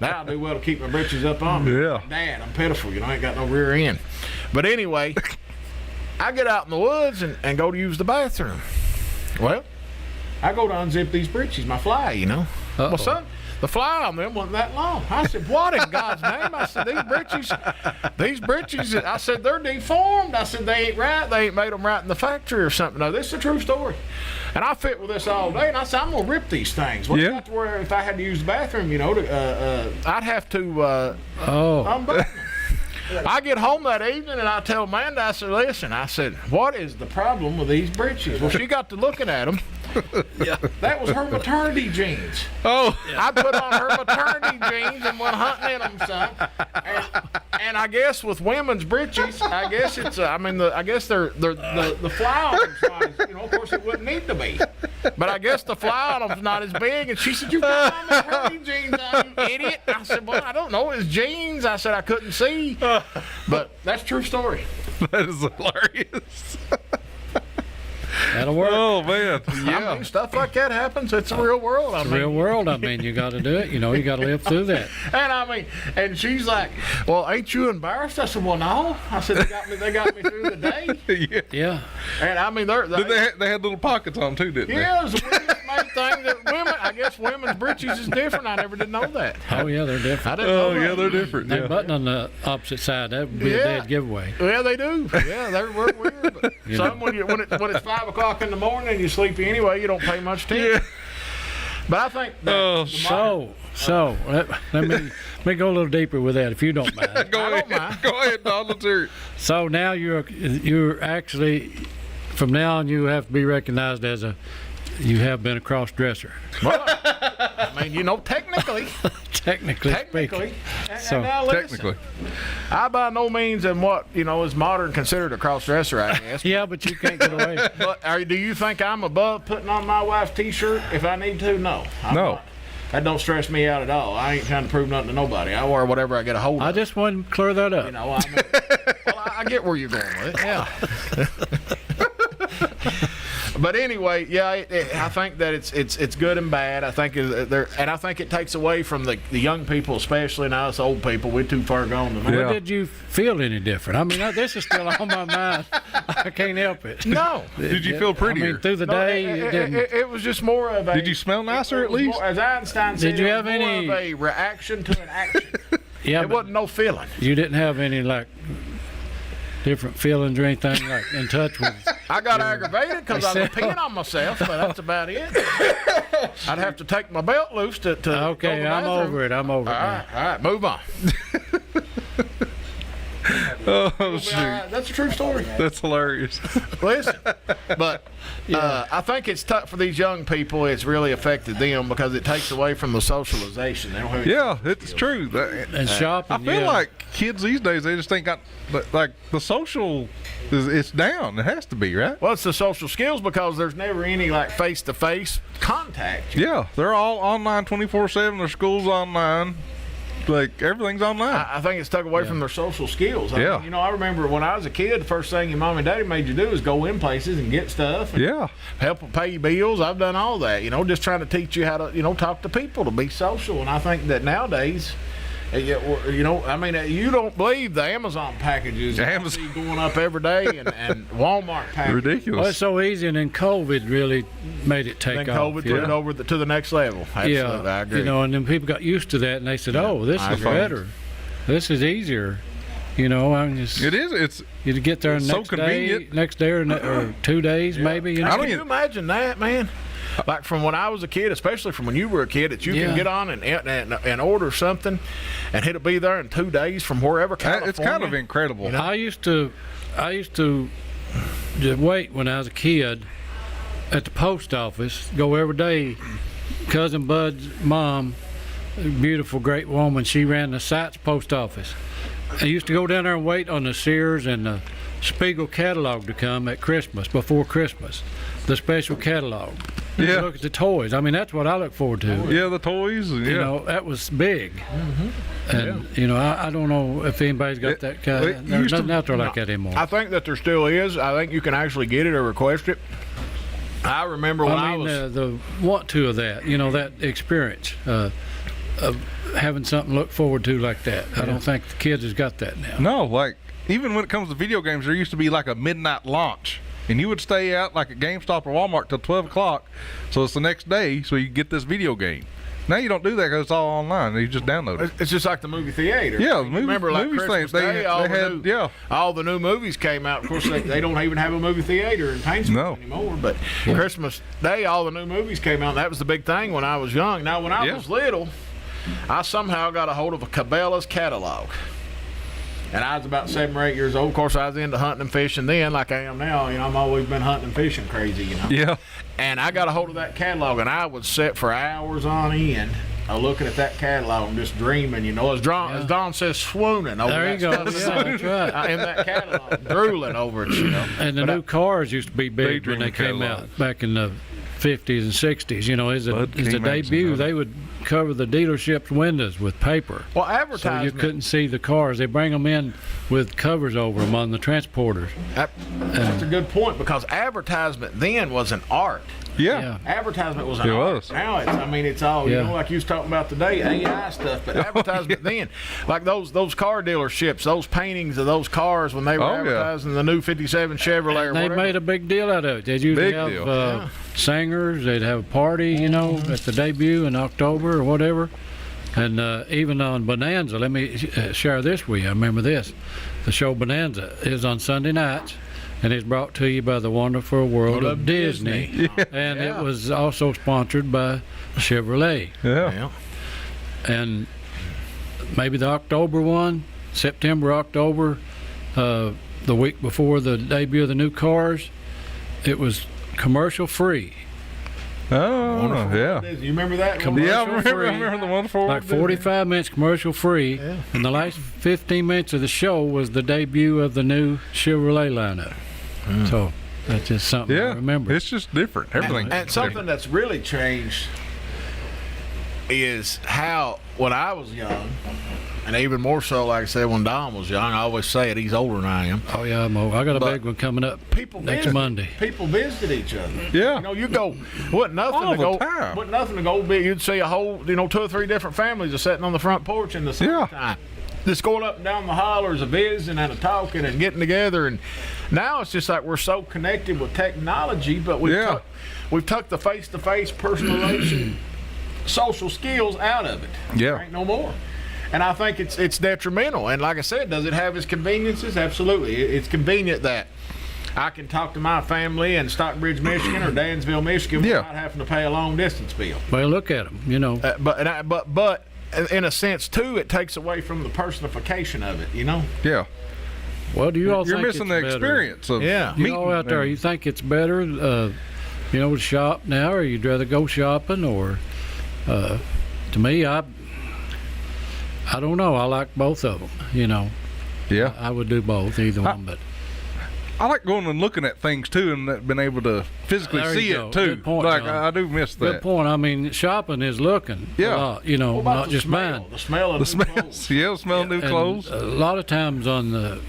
Now I do well to keep my britches up on me. Yeah. Dad, I'm pitiful, you know. I ain't got no rear end. But anyway, I get out in the woods and go to use the bathroom. Well, I go to unzip these breeches, my fly, you know. Well, son, the fly on them wasn't that long. I said, what in God's name? I said, these breeches, I said, they're deformed. I said, they ain't right. They ain't made them right in the factory or something. No, this is a true story. And I fit with this all day, and I said, I'm going to rip these things. Well, not to where if I had to use the bathroom, you know, I'd have to unbutton them. I get home that evening and I tell Amanda, I said, listen, I said, what is the problem with these breeches? Well, she got to looking at them. That was her maternity jeans. I put on her maternity jeans and went hunting in them, son. And I guess with women's breeches, I guess it's, I guess the fly on them's not as, you know, of course it wouldn't need to be. But I guess the fly on them's not as big. And she said, you got my maternity jeans on, you idiot. I said, well, I don't know. It's jeans. I said, I couldn't see. But that's a true story. That is hilarious. That'll work. Oh, man. Yeah. I mean, stuff like that happens. It's a real world. It's a real world. I mean, you got to do it. You know, you got to live through that. And I mean, and she's like, well, ain't you embarrassed? I said, well, no. I said, they got me through the day. Yeah. And I mean, they had little pockets on too, didn't they? Yeah, it was a weird thing that women, I guess women's breeches is different. I never did know that. Oh, yeah, they're different. I didn't know that. Yeah, they're different. They button on the opposite side. That would be a dead giveaway. Yeah, they do. Yeah, they're weird. But some when it's 5 o'clock in the morning and you're sleepy anyway, you don't pay much attention. Yeah. But I think that so let me go a little deeper with that if you don't mind. Go ahead, Donald. So now you're actually, from now on, you have to be recognized as you have been a cross-dresser. Well, I mean, you know, technically. Technically. And now listen, I by no means am what, you know, is modern considered a cross-dresser, I guess. Yeah, but you can't get away. But do you think I'm above putting on my wife's T-shirt if I need to? No. I'm not. That don't stress me out at all. I ain't trying to prove nothing to nobody. I wear whatever I get a hold of. I just wanted to clear that up. You know, I get where you're going with it. Yeah. But anyway, I think that it's good and bad. I think I think it takes away from the young people, especially now us old people. We're too far gone. Well, did you feel any different? I mean, this is still on my mind. I can't help it. No. Did you feel prettier? I mean, through the day, it was just more of a. Did you smell nicer at least? More, as Einstein said, did you have any more of a reaction to an action? Yeah, it wasn't no feeling. You didn't have any like different feelings or anything like in touch with. I got aggravated because I was peeing on myself, but that's about it. I'd have to take my belt loose to okay, I'm over it. I'm over it. All right, move on. Oh, shoot. That's a true story. That's hilarious. Listen, but I think it's tough for these young people. It's really affected them because it takes away from the socialization. They don't have Yeah, it's true. And shopping. I feel like kids these days, they just ain't got, like, the social, it's down. It has to be, right? Well, it's the social skills because there's never any, like, face-to-face contact. Yeah, they're all online 24/7. Their school's online. Like, everything's online. I think it's took away from their social skills. I mean, I remember when I was a kid, the first thing your mom and daddy made you do is go in places and get stuff. And help them pay your bills. I've done all that, just trying to teach you how to, talk to people, to be social. And I think that nowadays, you don't believe the Amazon packages going up every day and Walmart packages. Ridiculous. Well, it's so easy, and then COVID really made it take off. COVID took it over to the next level. Absolutely, I agree. And then people got used to that, and they said, "Oh, this is better. This is easier." I mean, it is. It's you get there so convenient. next day or 2 days, maybe. Can you imagine that, man? Like from when I was a kid, especially from when you were a kid, that you can get on and order something, and it'll be there in 2 days from wherever. California. It's kind of incredible. I used to just wait when I was a kid at the post office. Go every day. Cousin Bud's mom, a beautiful, great woman, she ran the Sites post office. I used to go down there and wait on the Sears and the Spiegel catalog to come at Christmas, before Christmas, the special catalog. Yeah. Look at the toys. I mean, that's what I look forward to. Yeah, the toys. Yeah. That was big. And, I don't know if anybody's got that kind. There's nothing out there like that anymore. I think that there still is. I think you can actually get it or request it. I remember when I was... the want to of that, that experience of having something to look forward to like that. I don't think the kids has got that now. No, like, even when it comes to video games, there used to be like a midnight launch. And you would stay out like at GameStop or Walmart till 12 o'clock. So it's the next day, so you get this video game. Now you don't do that because it's all online. You just download it. It's just like the movie theater. Yeah, remember like Christmas Day, all the new movies came out. Of course, they don't even have a movie theater in Painesville anymore. But Christmas Day, all the new movies came out. And that was the big thing when I was young. Now, when I was little, I somehow got a hold of a Cabela's catalog. And I was about 7 or 8 years old. Of course, I was into hunting and fishing then, like I am now. I've always been hunting and fishing crazy, Yeah. And I got a hold of that catalog, and I would sit for hours on end looking at that catalog and just dreaming, as Don says, swooning over there. There you go. Yeah, that's right. In that catalog, drooling over it, And the new cars used to be big when they came out back in the 50s and 60s. As a debut, they would cover the dealership's windows with paper. Well, advertisement. So you couldn't see the cars. They bring them in with covers over them on the transporters. That's a good point, because advertisement then was an art. Yeah. Advertisement was an art. Now it's all, like you was talking about today, AI stuff, but advertisement then, like those car dealerships, those paintings of those cars when they were advertising the new 57 Chevrolet or whatever. They made a big deal out of it. They'd usually have singers, they'd have a party, at the debut in October or whatever. And even on Bonanza, let me share this with you. I remember this. The show Bonanza is on Sunday nights, and it's brought to you by the wonderful world of Disney. And it was also sponsored by Chevrolet. Yeah. And maybe the October one, September, October, the week before the debut of the new cars, it was commercial free. Oh, wonderful. Yeah. You remember that? I remember the one for like 45 minutes commercial free, and the last 15 minutes of the show was the debut of the new Chevrolet lineup. So that's just something I remember. It's just different. Everything. And something that's really changed is how, when I was young, and even more so, like I said, when Don was young, I always say it, he's older than I am. Oh, yeah, I got a big one coming up next Monday. People visited each other. Yeah. You go, wasn't nothing to go big. You'd see a whole, 2 or 3 different families are sitting on the front porch in the summertime. Just going up and down the hollers, a visiting and a talking and getting together. And now it's just like we're so connected with technology, but we've tucked the face-to-face personal relation, social skills out of it. Yeah. There ain't no more. And I think it's detrimental. And like I said, does it have its conveniences? Absolutely. It's convenient that I can talk to my family in Stockbridge, Michigan, or Dansville, Michigan, without having to pay a long distance bill. Well, look at them, But in a sense, too, it takes away from the personification of it, Yeah. Well, do you all You're think missing the experience of you all out there, you think it's better to shop now, or you'd rather go shopping, or to me, I don't know. I like both of them. Yeah. I would do both, either one, but. I like going and looking at things too, and being able to physically There see you go. it too. Good point, like John. I do miss that. Good point. I mean, shopping is looking. Yeah. A lot, What about not the just smell? buying. The smell of The new smells, clothes. yeah, smell new And clothes. a lot of times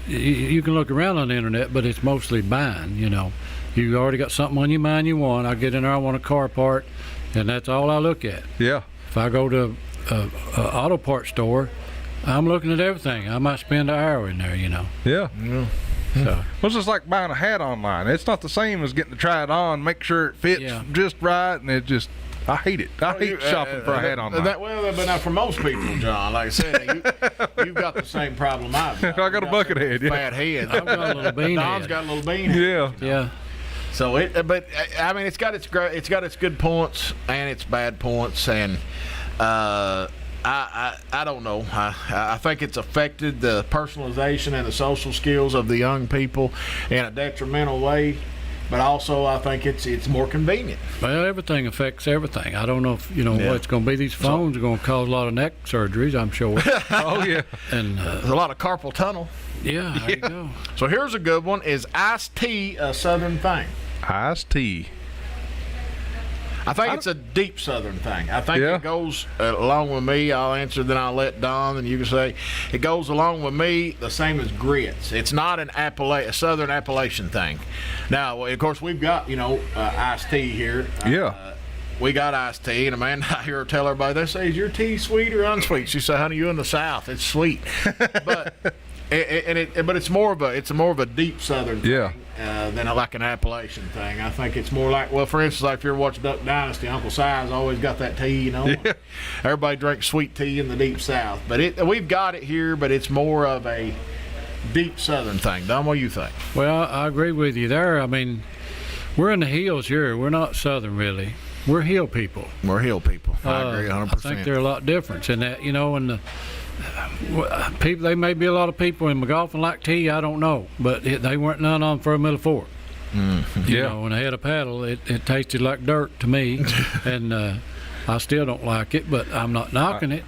you can look around on the internet, but it's mostly buying. You already got something on your mind you want. I get in there, I want a car part, and that's all I look at. Yeah. If I go to a auto parts store, I'm looking at everything. I might spend an hour in there. Yeah. So Well, it's just like buying a hat online. It's not the same as getting to try it on, make sure it fits Yeah. just right, and it just, I hate it. I hate shopping for a hat online. But now for most people, John, like I said, you've got the same problem I've got. I got a bucket head, yeah. Fat head. I've got a little bean Don's head. got a little bean head. Yeah. Yeah. So but I mean, it's got its good points and its bad points, and I don't know. I think it's affected the personalization and the social skills of the young people in a detrimental way. But also, I think it's more convenient. Well, everything affects everything. I don't know if what it's going to be. These phones are going to cause a lot of neck surgeries, I'm sure. Oh, yeah. And There's a lot of carpal tunnel. yeah, there you go. So here's a good one: is iced tea a Southern thing? Iced tea. I think it's a deep Southern thing. I think Yeah. it goes along with me. I'll answer, then I'll let Don, and you can say it goes along with me the same as grits. It's not a Southern Appalachian thing. Now, of course, we've got iced tea here. Yeah. We got iced tea, and Amanda, I hear her tell everybody, they say, is your tea sweet or unsweet? She said, honey, you in the South, it's sweet. But but it's more of a deep Southern thing. Yeah. Than like an Appalachian thing. I think it's more like, well, for instance, like if you're watching Duck Dynasty, Uncle Si's always got that tea, Yeah. Everybody drinks sweet tea in the deep South. But we've got it here, but it's more of a deep Southern thing. Don, what do you think? Well, I agree with you there. I mean, we're in the hills here. We're not Southern, really. We're hill people. We're hill people. I agree 100%. I think there are a lot of difference in that, and people. They may be a lot of people in Magoffin like tea. I don't know, but they weren't none on for a middle fork. Yeah. When I had a paddle, it tasted like dirt to me, and I still don't like it. But I'm not knocking it,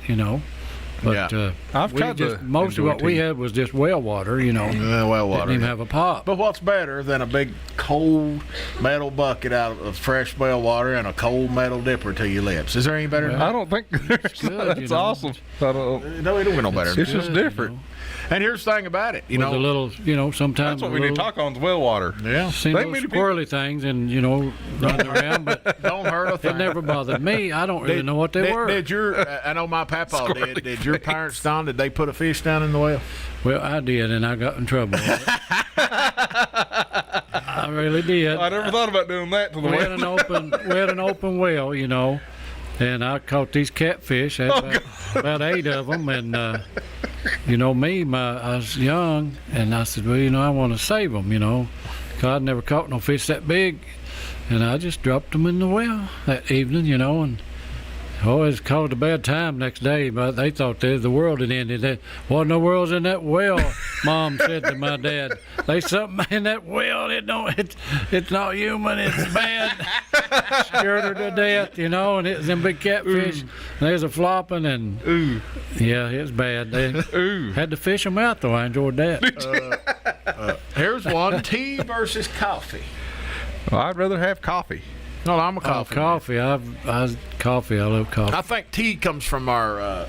But I've tried to most of enjoy what we tea. had was just well water, well water. Didn't even have a pop. But what's better than a big cold metal bucket out of fresh well water and a cold metal dipper to your lips? Is there any better than I don't think there's good, that's awesome. I don't, that? No, it don't get no better. it's just different. And here's the thing about it, With a little, sometimes That's what we need to talk on is well water. Yeah. seen They those many people- squirrely things and running around, but Don't hurt a thing. it never bothered me. I don't really know what they were. Did your? I know my papa did. Did your parents, Don? Did they put a fish down in the well? Well, I did, and I got in trouble. with it. I really did. I never thought about doing that to the We had well. we had an open well, and I caught these catfish. I had about 8 of them, and I was young, and I said, well, I want to save them, because I'd never caught no fish that big, and I just dropped them in the well that evening, and always called a bad time next day, but they thought the world had ended. What in the world's in that well? Mom said to my dad, "There's something in that well. It's not human. It's bad." Scared her to death, and it was them big catfish. And there's a flopping, and yeah, it was bad. They had to fish them out though. I enjoyed that. Here's one: tea versus coffee. Well, I'd rather have coffee. No, I'm a coffee. Coffee. I love coffee. I think tea comes from our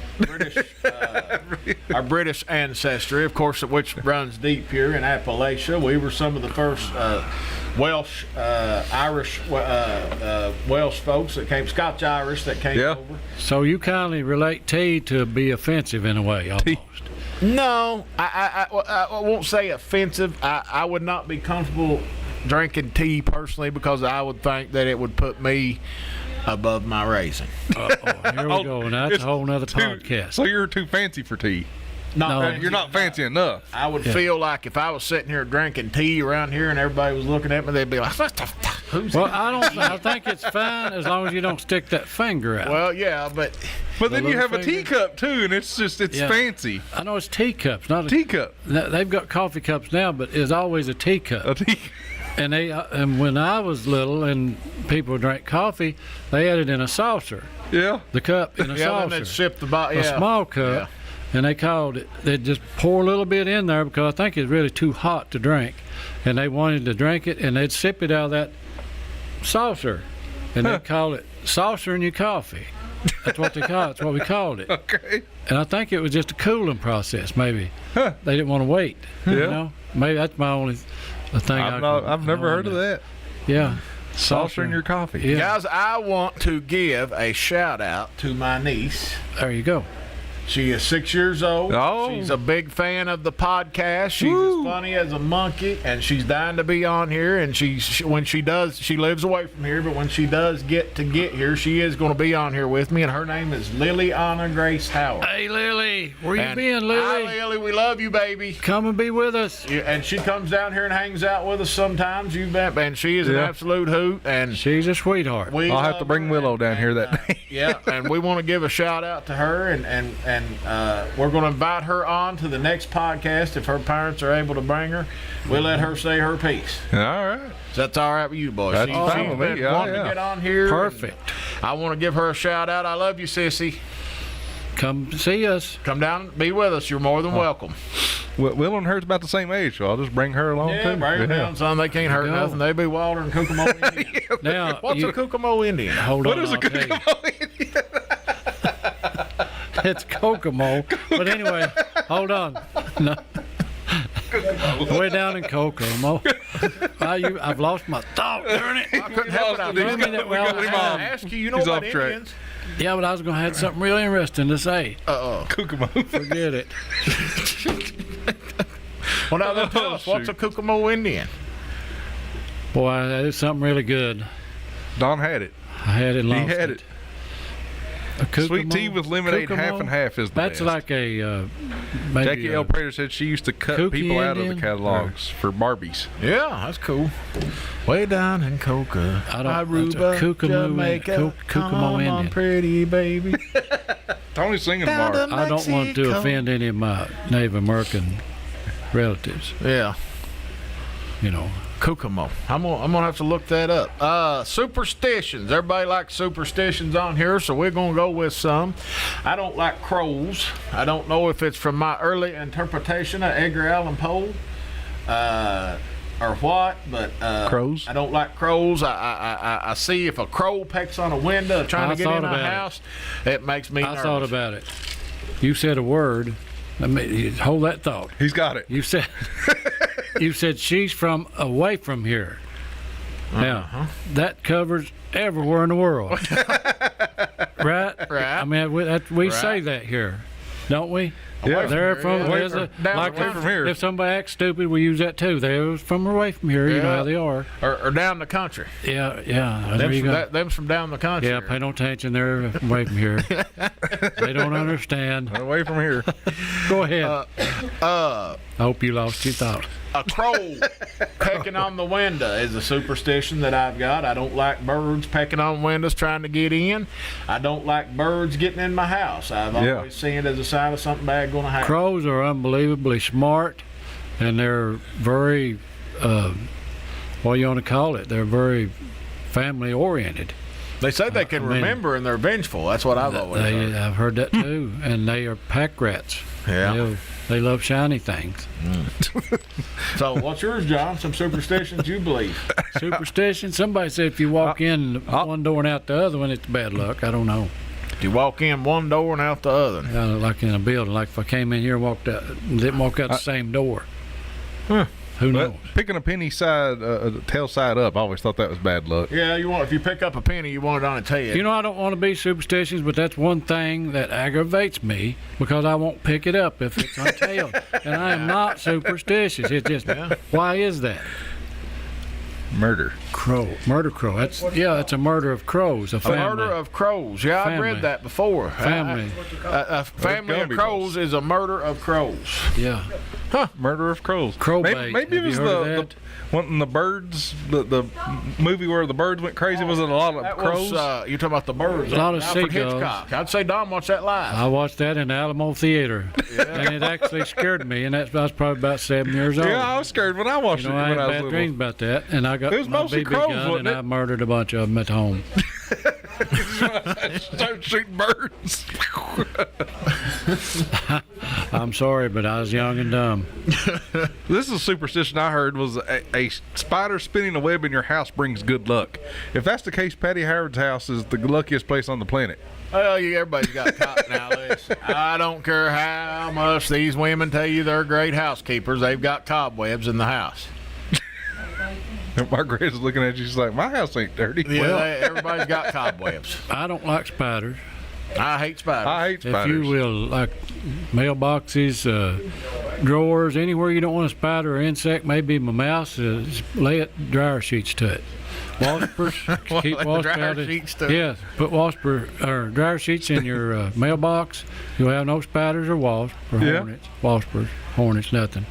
British ancestry, of course, which runs deep here in Appalachia. We were some of the first Welsh, Irish, Welsh folks that came, Scotch Irish that came over. So you kindly relate tea to be offensive in a way, almost. No, I won't say offensive. I would not be comfortable drinking tea personally because I would think that it would put me above my raising. Here we go. Now that's a whole nother podcast. So you're too fancy for tea. No. You're not fancy enough. I would feel like if I was sitting here drinking tea around here and everybody was looking at me, they'd be like, "What the who's Well, I think it's fine as long as you don't stick that finger out. Well, yeah, but But then you little have a finger. teacup too, and it's Yeah. fancy. I know it's teacups, not a Teacup. They've got coffee cups now, but it's always a teacup. A tea. And when I was little and people drank coffee, they had it in a saucer. Yeah. The cup in a Yeah, saucer. then they'd sip the A small cup. And they called it, they'd just pour a little bit in there because I think it's really too hot to drink. And they wanted to drink it, and they'd sip it out of that saucer. And they'd call it saucering your coffee. That's what they call it. That's what we called it. Okay. And I think it was just a cooling process, maybe. Huh. They didn't want to wait. Yeah. You know? Maybe that's my only thing. I've never heard of that. Yeah. Saucering your coffee. Yeah. Guys, I want to give a shout out to my niece. There you go. She is 6 years old. Oh. She's a big fan of the podcast. She's as funny as a monkey, and she's dying to be on here. And when she does, she lives away from here, but when she does get here, she is going to be on here with me. And her name is Liliana Grace Howard. Hey, Lily. Where you And been, Lily? Hi, Lily. We love you, baby. Come and be with us. Yeah, and she comes down here and hangs out with us sometimes. You bet. And she is an absolute hoot. And She's a sweetheart. I'll have to bring Willow down here that day. Yeah, and we want to give a shout out to her, and we're going to invite her on to the next podcast if her parents are able to bring her. We'll let her say her piece. All right. So that's all right with you, boys. That's fine she's with been me. Yeah, wanting to get on here. Perfect. I want to give her a shout out. I love you, sissy. Come see us. Come down and be with us. You're more than welcome. Will and her's about the same age, so I'll just bring her along Yeah, too. bring her down, son. They can't hurt go. nothing. They be Walter and Kokomo Indian. Now, What's a Kokomo Indian? hold What on, is a I'll tell you. Kokomo Indian? It's Kokomo. But anyway, hold on. No. We're down in Kokomo. I've lost my thought, darn it. I couldn't help it. I We got him on. ask you. You know He's about off track. Indians? Yeah, but I was going to have something real interesting to say. Kokomo. Forget it. Well, now then tell us, what's a shoot. Kokomo Indian? Boy, that is something really good. Don had it. I had it He lost. had it. A Kokomo, Sweet tea with lemonade, Kokomo? half and half is the That's best. like a maybe Jackie L. Prater said she used to cut Kooky people out of the Indian? catalogs for Barbies. Yeah, that's cool. Way down in Coca, I don't- that's a Aruba, Kokomo- Jamaica. Kokomo Come on, Indian. pretty baby. Tony's singing Down tomorrow. to I don't want to Mexico. offend any of my Native American relatives. Yeah, You know, Kokomo. I'm gonna have to look that up. Superstitions. Everybody likes superstitions on here, so we're gonna go with some. I don't like crows. I don't know if it's from my early interpretation of Edgar Allan Poe, or what, but Crows? I don't like crows. I see if a crow pecks on a window trying I to get thought in a about it. house, it makes me I nervous. thought about it. You said a word. Let me hold that thought. He's got it. You said you said she's from away from here. Now that covers everywhere in the world, right? Right. I mean, we say that here, don't we? Yeah. They're from here, there's a, down like away from here. If somebody acts stupid, we use that too. They're from away from here. You know Yeah. how they are. or down the country. Yeah, yeah. There you go. Them's from down the country. Yeah, pay no attention. They're away from here. They don't understand. Away from here. Go ahead. I hope you lost your thought. A crow pecking on the window is a superstition that I've got. I don't like birds pecking on windows trying to get in. I don't like birds getting in my house. I've Yeah. always seen it as a sign of something bad going to happen. Crows are unbelievably smart, and they're very, what do you want to call it? They're very family oriented. They say they can I mean, remember and they're vengeful. That's what I've always heard. I've heard that too, and they are pack rats. Yeah. They love shiny things. So what's yours, John? Some superstitions you believe? Superstition. Somebody said if you walk in one door and out the other one, it's bad luck. I don't know. You walk in one door and out the other. Like in a building. Like if I came in here and walked out, didn't walk out the same door. Huh. Who But knows? picking a penny side, tail side up, I always thought that was bad luck. Yeah, if you pick up a penny, you want it on its head. You know, I don't want to be superstitious, but that's one thing that aggravates me because I won't pick it up if it's on tail. And I am not superstitious. It's just, why is that? Murder. Murder crow. That's a murder of crows. A A family. murder of crows. Yeah, I've Family. read that before. Family. A family of Gumby crows is a murder of crows. Yeah. Murder of Crows. Crow maybe, bait. maybe it Have was you heard of the that? one in the birds, the movie where the birds went crazy. Was it a lot of That crows? was, you're talking about the birds. A lot of Alfred seagulls. Hitchcock. I'd say Don watched that live. I watched that in the Alamo Theater, and it actually scared me. And I was probably about 7 years old. Yeah, I was scared when I watched You know, it I when had I was bad little. dreams about that, and I got It was my mostly BB crows, gun, wasn't and it? I murdered a bunch of them at home. Start shooting birds. I'm sorry, but I was young and dumb. This is a superstition I heard was a spider spinning a web in your house brings good luck. If that's the case, Patty Howard's house is the luckiest place on the planet. Well, everybody's got cotton now. Listen, I don't care how much these women tell you they're great housekeepers. They've got cobwebs in the house. Margaret is looking at you. She's like, my house ain't dirty. Yeah, everybody's got cobwebs. I don't like spiders. I hate spiders. I hate spiders. If you will, like mailboxes, drawers, anywhere you don't want a spider or insect, maybe my mouse, just lay it dryer sheets to it. Waspers, keep wasp dryer out of- sheets to it? Yes, put wasper or dryer sheets in your mailbox. You'll have no spiders or wasps or Yeah. hornets. Waspers, hornets, nothing.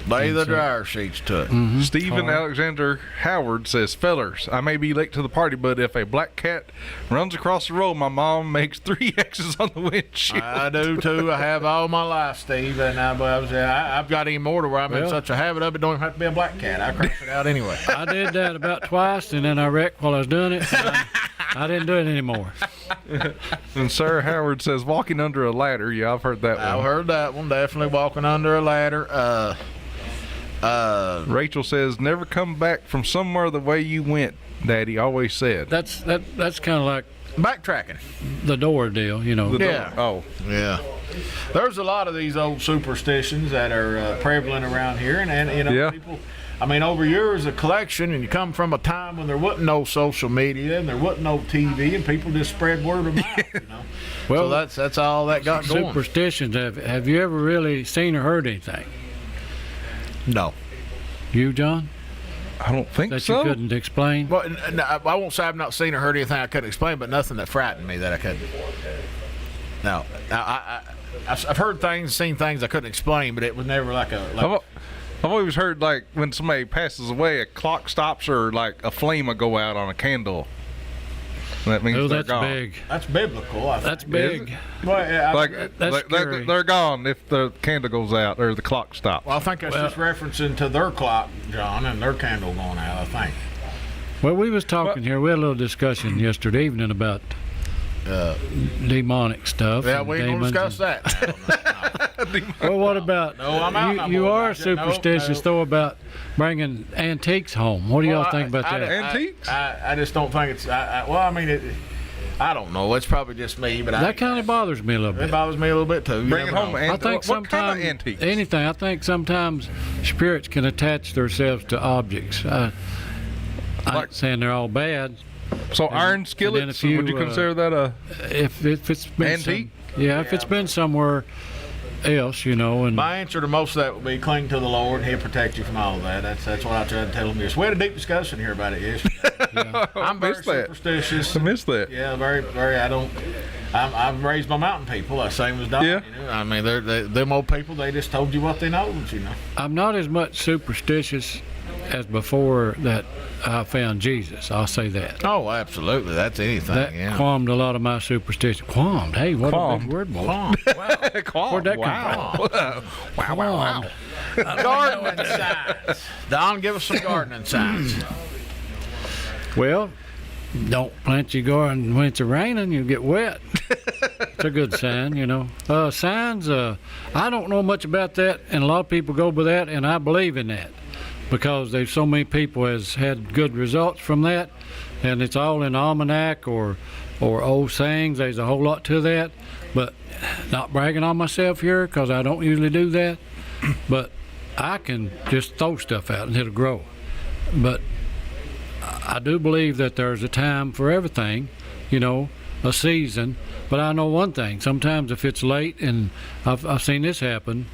Lay the dryer sheets to it. Stephen Alexander Howard says, fellers, I may be late to the party, but if a black cat runs across the road, my mom makes 3 X's on the windshield. I do too. I have all my life, Steve, and I've got even more to where I'm in Well- such a habit of it. Don't even have to be a black cat. I crash it out anyway. I did that about twice, and then I wrecked while I was doing it. And I didn't do it anymore. And Sarah Howard says, walking under a ladder. Yeah, I've heard that I've one. heard that one. Definitely walking under a ladder. Rachel says, never come back from somewhere the way you went, Daddy always said. That's kind of like Backtracking. the door deal, you know. The Yeah. door. Oh, Yeah. There's a lot of these old superstitions that are prevalent around here, and you know, Yeah. people. I mean, over years of collection, and you come from a time when there wasn't no social media and there wasn't no TV, and people just spread word of mouth. You know. Well, So that's all that got going. superstitions. Have you ever really seen or heard anything? No. You, John? I don't think That so. you couldn't explain? Well, I won't say I've not seen or heard anything I couldn't explain, but nothing that frightened me that I couldn't. No. I've heard things, seen things I couldn't explain, but it was never like I've always heard, like, when somebody passes away, a clock stops or, like, a flame will go out on a candle. And that means Oh, they're that's gone. big. that's biblical. I think. That's big. Well, yeah, Like, That's they're scary. gone if the candle goes out or the clock stops. well, I think that's just referencing to their clock, John, and their candle going out, I think. Well, we was talking here. We had a little discussion yesterday evening about demonic stuff. Yeah, and we ain't going to demons discuss that. Well, what about No, I'm out, my you boy. are No, superstitious, no. though, about bringing antiques home. What do y'all think about that? Antiques? I just don't think it's. Well, I mean, I don't know. It's probably just me, but That kind of bothers me a little it bit. bothers me a little bit too. You Bring it never home. know. I think what kind of sometimes antiques? anything. I think sometimes spirits can attach themselves to objects. I'm not saying they're all bad. So iron then skillets, if you, would you consider that a... If it's been Antique? if it's been somewhere else, you know, and My answer to most of that would be cling to the Lord. He'll protect you from all of that. That's what I try to tell them. We had a deep discussion here about it yesterday. I'm very missed that. superstitious. I missed that. Yeah, very, very. I've raised my mountain people, the same as Don. Yeah. You know? I mean, them old people. They just told you what they know. You know. I'm not as much superstitious as before that I found Jesus. I'll say that. Oh, absolutely. That's anything. That yeah. calmed a lot of my superstition. Calmed. Hey, what a Calmed. big word, boy. Wow. Where'd that come Wow, wow, wow. Gardening signs. Don, give us some gardening signs. Well, don't plant your garden when it's raining, you'll get wet. It's a good sign, you know. Signs, I don't know much about that, and a lot of people go by that, and I believe in that because there's so many people has had good results from that, and it's all in the almanac or old sayings. There's a whole lot to that, but not bragging on myself here because I don't usually do that, but I can just throw stuff out and it'll grow. But I do believe that there's a time for everything, you know, a season. But I know one thing: sometimes if it's late, and I've seen this happen,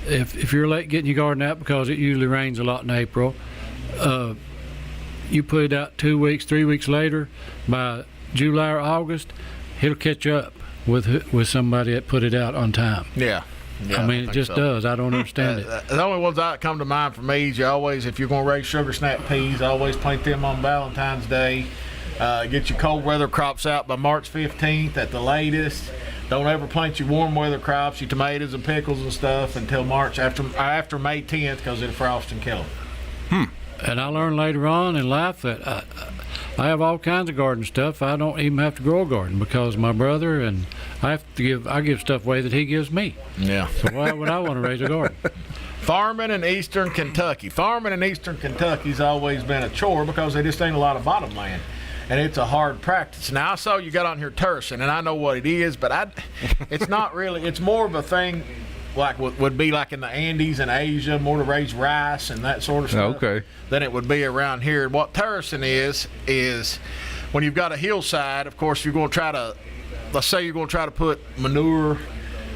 if you're late getting your garden out because it usually rains a lot in April, you put it out 2 weeks, 3 weeks later, by July or August, it'll catch up with somebody that put it out on time. Yeah. Yeah, I mean, it think just so. does. I don't understand it. The only ones that come to mind for me is you always, if you're going to raise sugar snap peas, always plant them on Valentine's Day. Get your cold weather crops out by March 15th at the latest. Don't ever plant your warm weather crops, your tomatoes and pickles and stuff until March after May 10th because it'll frost and kill them. And I learned later on in life that I have all kinds of garden stuff. I don't even have to grow a garden because my brother and I give stuff away that he gives me. Yeah. So why would I want to raise a garden? Farming in eastern Kentucky. Farming in eastern Kentucky's always been a chore because there just ain't a lot of bottom land. And it's a hard practice. Now, I saw you got on here terracing, and I know what it is, but it's not really. It's more of a thing like would be like in the Andes and Asia, more to raise rice and that sort of stuff. Okay. Than it would be around here. What terracing is when you've got a hillside, of course, you're going to try to, let's say you're going to try to put manure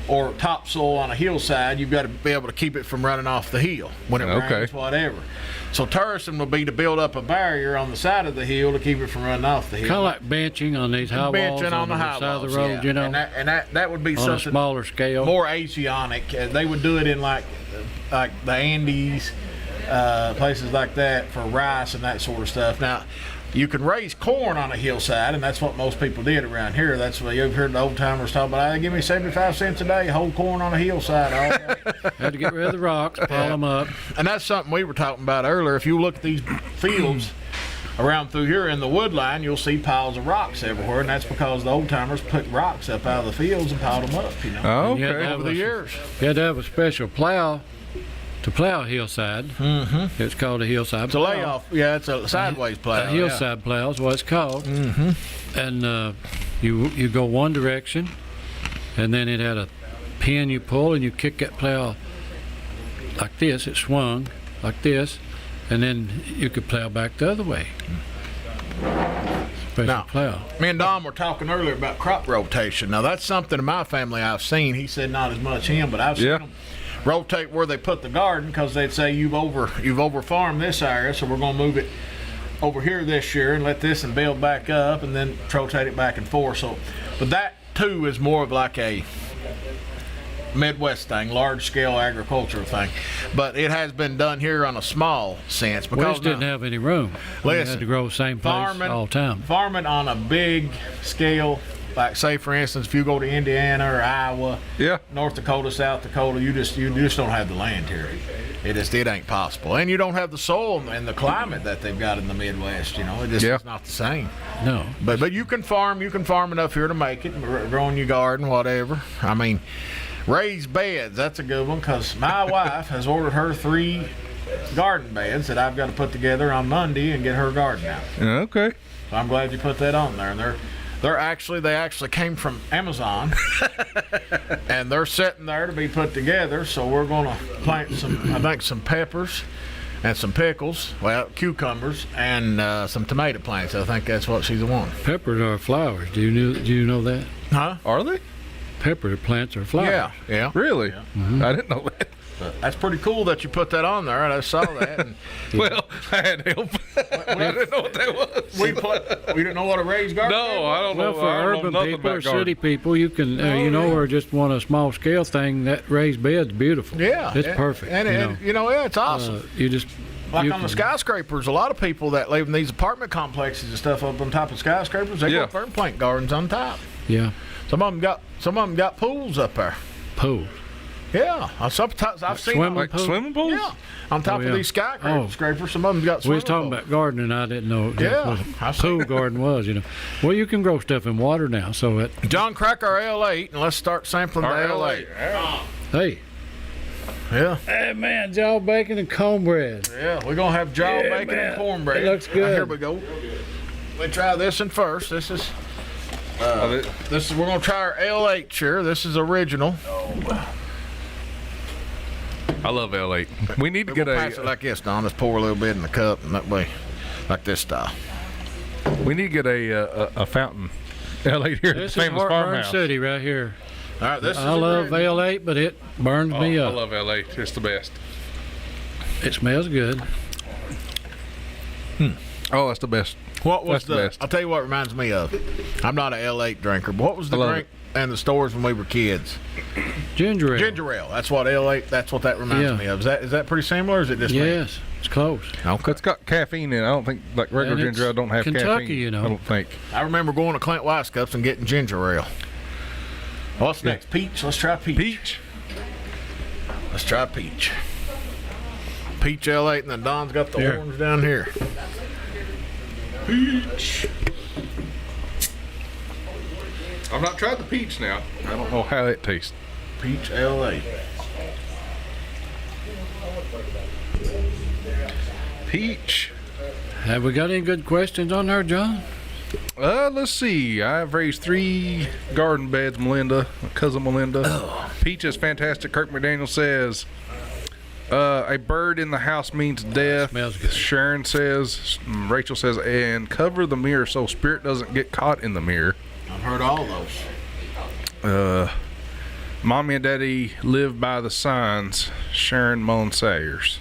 or topsoil on a hillside, you've got to be able to keep it from running off the hill when it rains, whatever. So terracing would be to build up a barrier on the side of the hill to keep it from running off the hill. Kind of like benching on these high walls on the high side of the walls, road, yeah. you know, And that would be on something a smaller scale. more Asiatic. They would do it in like the Andes, places like that for rice and that sort of stuff. Now, you can raise corn on a hillside, and that's what most people did around here. That's what you've heard the old timers talk about. They give me 75 cents a day, hold corn on a hillside all day. Had to get rid of the rocks, pile them up. And that's something we were talking about earlier. If you look at these fields around through here in the wood line, you'll see piles of rocks everywhere, and that's because the old timers put rocks up out of the fields and piled them up, you know, Oh, You had to okay. have over the years. You had to have a special plow to plow a hillside. Mm-hmm. It's called a hillside It's a plow. layoff. Yeah, it's a sideways plow. A hillside plow is what it's called. Mm-hmm. And you go one direction, and then it had a pin you pull, and you kick that plow like this. It swung like this, and then you could plow back the other way. Special Now, plow. me and Don were talking earlier about crop rotation. Now, that's something in my family I've seen. He said not as much him, but I've seen them rotate where they put the garden because they'd say you've over farmed this area, so we're going to move it over here this year and let this and build back up and then rotate it back and forth. So, but that too is more of like a Midwest thing, large scale agricultural thing. But it has been done here on a small sense We because just didn't have any room. We Listen, had to grow the same place all the time. farming on a big scale, like say for instance, if you go to Indiana or Iowa, North Dakota, South Dakota, you just don't have the land here. It ain't possible, and you don't have the soil and the climate that they've got in the Midwest. You know, it's not the same. No. But you can farm enough here to make it, growing your garden, whatever. I mean, raised beds, that's a good one because my wife has ordered her 3 garden beds that I've got to put together on Monday and get her garden out. Okay. So I'm glad you put that on there. And they actually came from Amazon, and they're sitting there to be put together. So we're going to plant some peppers and some pickles, cucumbers, and some tomato plants. I think that's what she's wanting. Peppers are flowers. Do you know that? Huh? Are they? Pepper plants are flowers. Yeah. Really? I didn't know that. But that's pretty cool that you put that on there. I saw that. And Well, I had help. I didn't know what that was. we didn't know what a raised garden was. No, I don't know. Well, for I don't know urban nothing people or about gardening. city people, you can, or just want a small scale thing, that raised bed's beautiful. Yeah. It's perfect. And it's awesome. You just. Like you on the can- skyscrapers, a lot of people that live in these apartment complexes and stuff up on top of skyscrapers, they go up there and plant gardens on top. Yeah. Some of them got pools up there. Pools. Yeah, sometimes I've seen swimming them. Like pool? swimming pools? Yeah, on top Oh, yeah. of these skyscrapers, some of them got. We Swimming was talking pools. about gardening. I didn't know Yeah, what I a see. pool garden was. Well, you can grow stuff in water now. So it. John, crack our L8 and let's start sampling the L8. Hey. Yeah, Hey man, jaw bacon and cornbread. yeah, we're gonna have jaw Yeah, bacon man. and cornbread. It looks Now, good. here we go. We try this one first. This is we're gonna try our L8 here. This is original. I love L8. We need to We're get gonna pass it a. like this, Don. Just pour a little bit in the cup, and that way, like this style. We need to get a fountain. L8 here at the This is famous Heartburn farmhouse. City right here. All right, this is I love original. L8, but it burns Oh, me I up. love L8. It's the best. It smells good. Oh, that's the best What was That's the best. I'll tell you what reminds me of. I'm not an L8 drinker, but what was the I love drink in the stores when we were kids? Ginger ale. Ginger ale. That's what L8. That's what that reminds Yeah. me of. Is that pretty similar? Or is it just me? Yes, it's close. Okay. It's got caffeine in it. I don't think like regular And it's ginger ale don't have Kentucky, caffeine. you know. I don't think. I remember going to Clint Weisscup's and getting ginger ale. What's next? Peach. Let's try peach. Peach. Let's try peach. Peach L8, and then Don's got the Here. orange down here. Peach. I've not tried the peach now. I don't know how that tastes. Peach L8. Peach. Have we got any good questions on there, John? Let's see. I've raised 3 garden beds, Melinda, my cousin Melinda. Peach is fantastic. Kirk McDaniel says, a bird in the house means death. Smells good. Sharon says, Rachel says, and cover the mirror so spirit doesn't get caught in the mirror. I've heard all those. Mommy and Daddy live by the signs. Sharon Mullen Sayers.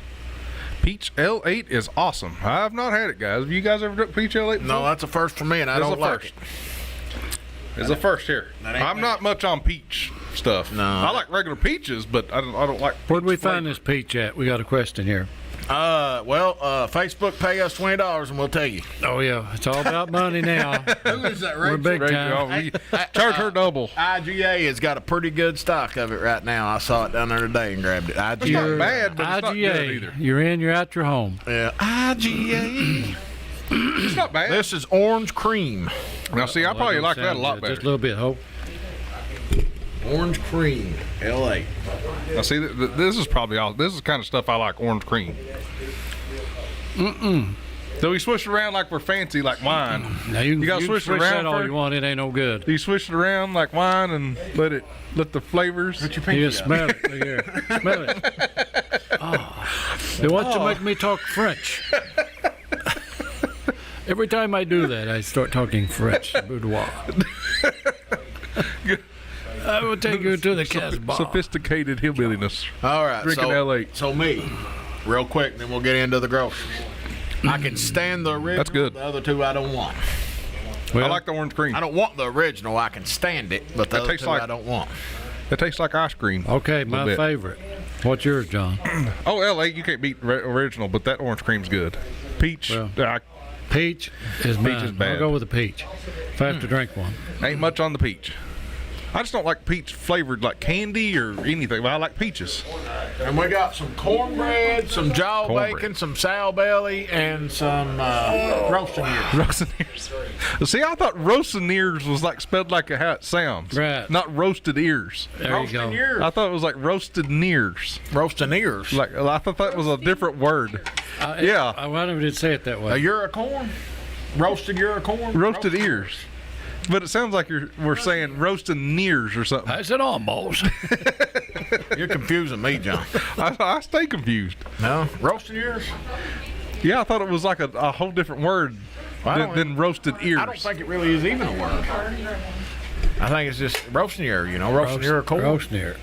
Peach L8 is awesome. I've not had it, guys. Have you guys ever drunk Peach L8 before? No, that's a first for me, and I It's don't a like first. it. It's a first here. That ain't I'm me. not much on peach stuff. No. I like regular peaches, but I don't like. Where'd we peach find flavor. this peach at? We got a question here. Facebook pay us $20 and we'll tell you. Oh, yeah. It's all about money now. Who is that, We're big Rachel, time. we charge her double. IGA has got a pretty good stock of it right now. I saw it down there today and grabbed it. It's IGA. not bad, but it's not good IGA. either. You're in, you're out, you're home. Yeah. IGA. It's not bad. This is orange cream. Now, see, I probably like that a lot Just a better. little bit, Hope. Orange cream. L8. Now, see, this is probably all. This is kind of stuff I like. Orange cream. So we switch it around like we're fancy, like wine. Now you gotta can switch it switch around that all first. you want. It ain't no good. You switch it around like wine and let the flavors. You smell it. Look here. Smell it. They want to make me talk French. Every time I do that, I start talking French. Boudoir. I will take you to the Casbah. Sophisticated hillbilliness. All right. Drinking L8. So me, real quick, then we'll get into the groceries. I can stand the original. That's good. The other two I don't want. Well, I like the orange cream. I don't want the original. I can stand it, but the That other tastes two like- I don't want. It tastes like ice cream. okay, a little my bit. favorite. What's yours, John? Oh, L8, you can't beat original, but that orange cream's good. Peach, Well. Peach is mine. is bad. I'll go with the peach. If I have to drink one. ain't much on the peach. I just don't like peach flavored like candy or anything, but I like peaches. And we got some cornbread, some jaw Cornbread. bacon, some sow belly, and some roasting ears. Roasted ears. See, I thought roasted ears was like spelled like how it sounds. Right. Not roasted ears. There you go. Roasting ears. I thought it was like roasted nears. Roasting ears. Like I thought that was a different word. Yeah. I wanted to say it that A way. ear of corn? Roasted ear of corn? Roasted ears. But it sounds like we're saying roasted nears or something. I said almost. You're confusing me, John. I stay confused. No? Roasted ears? Yeah, I thought it was like a whole different word I don't- than roasted ears. I don't think it really is even a word. I think it's just roasting ear, roasting ear of corn. Roast near.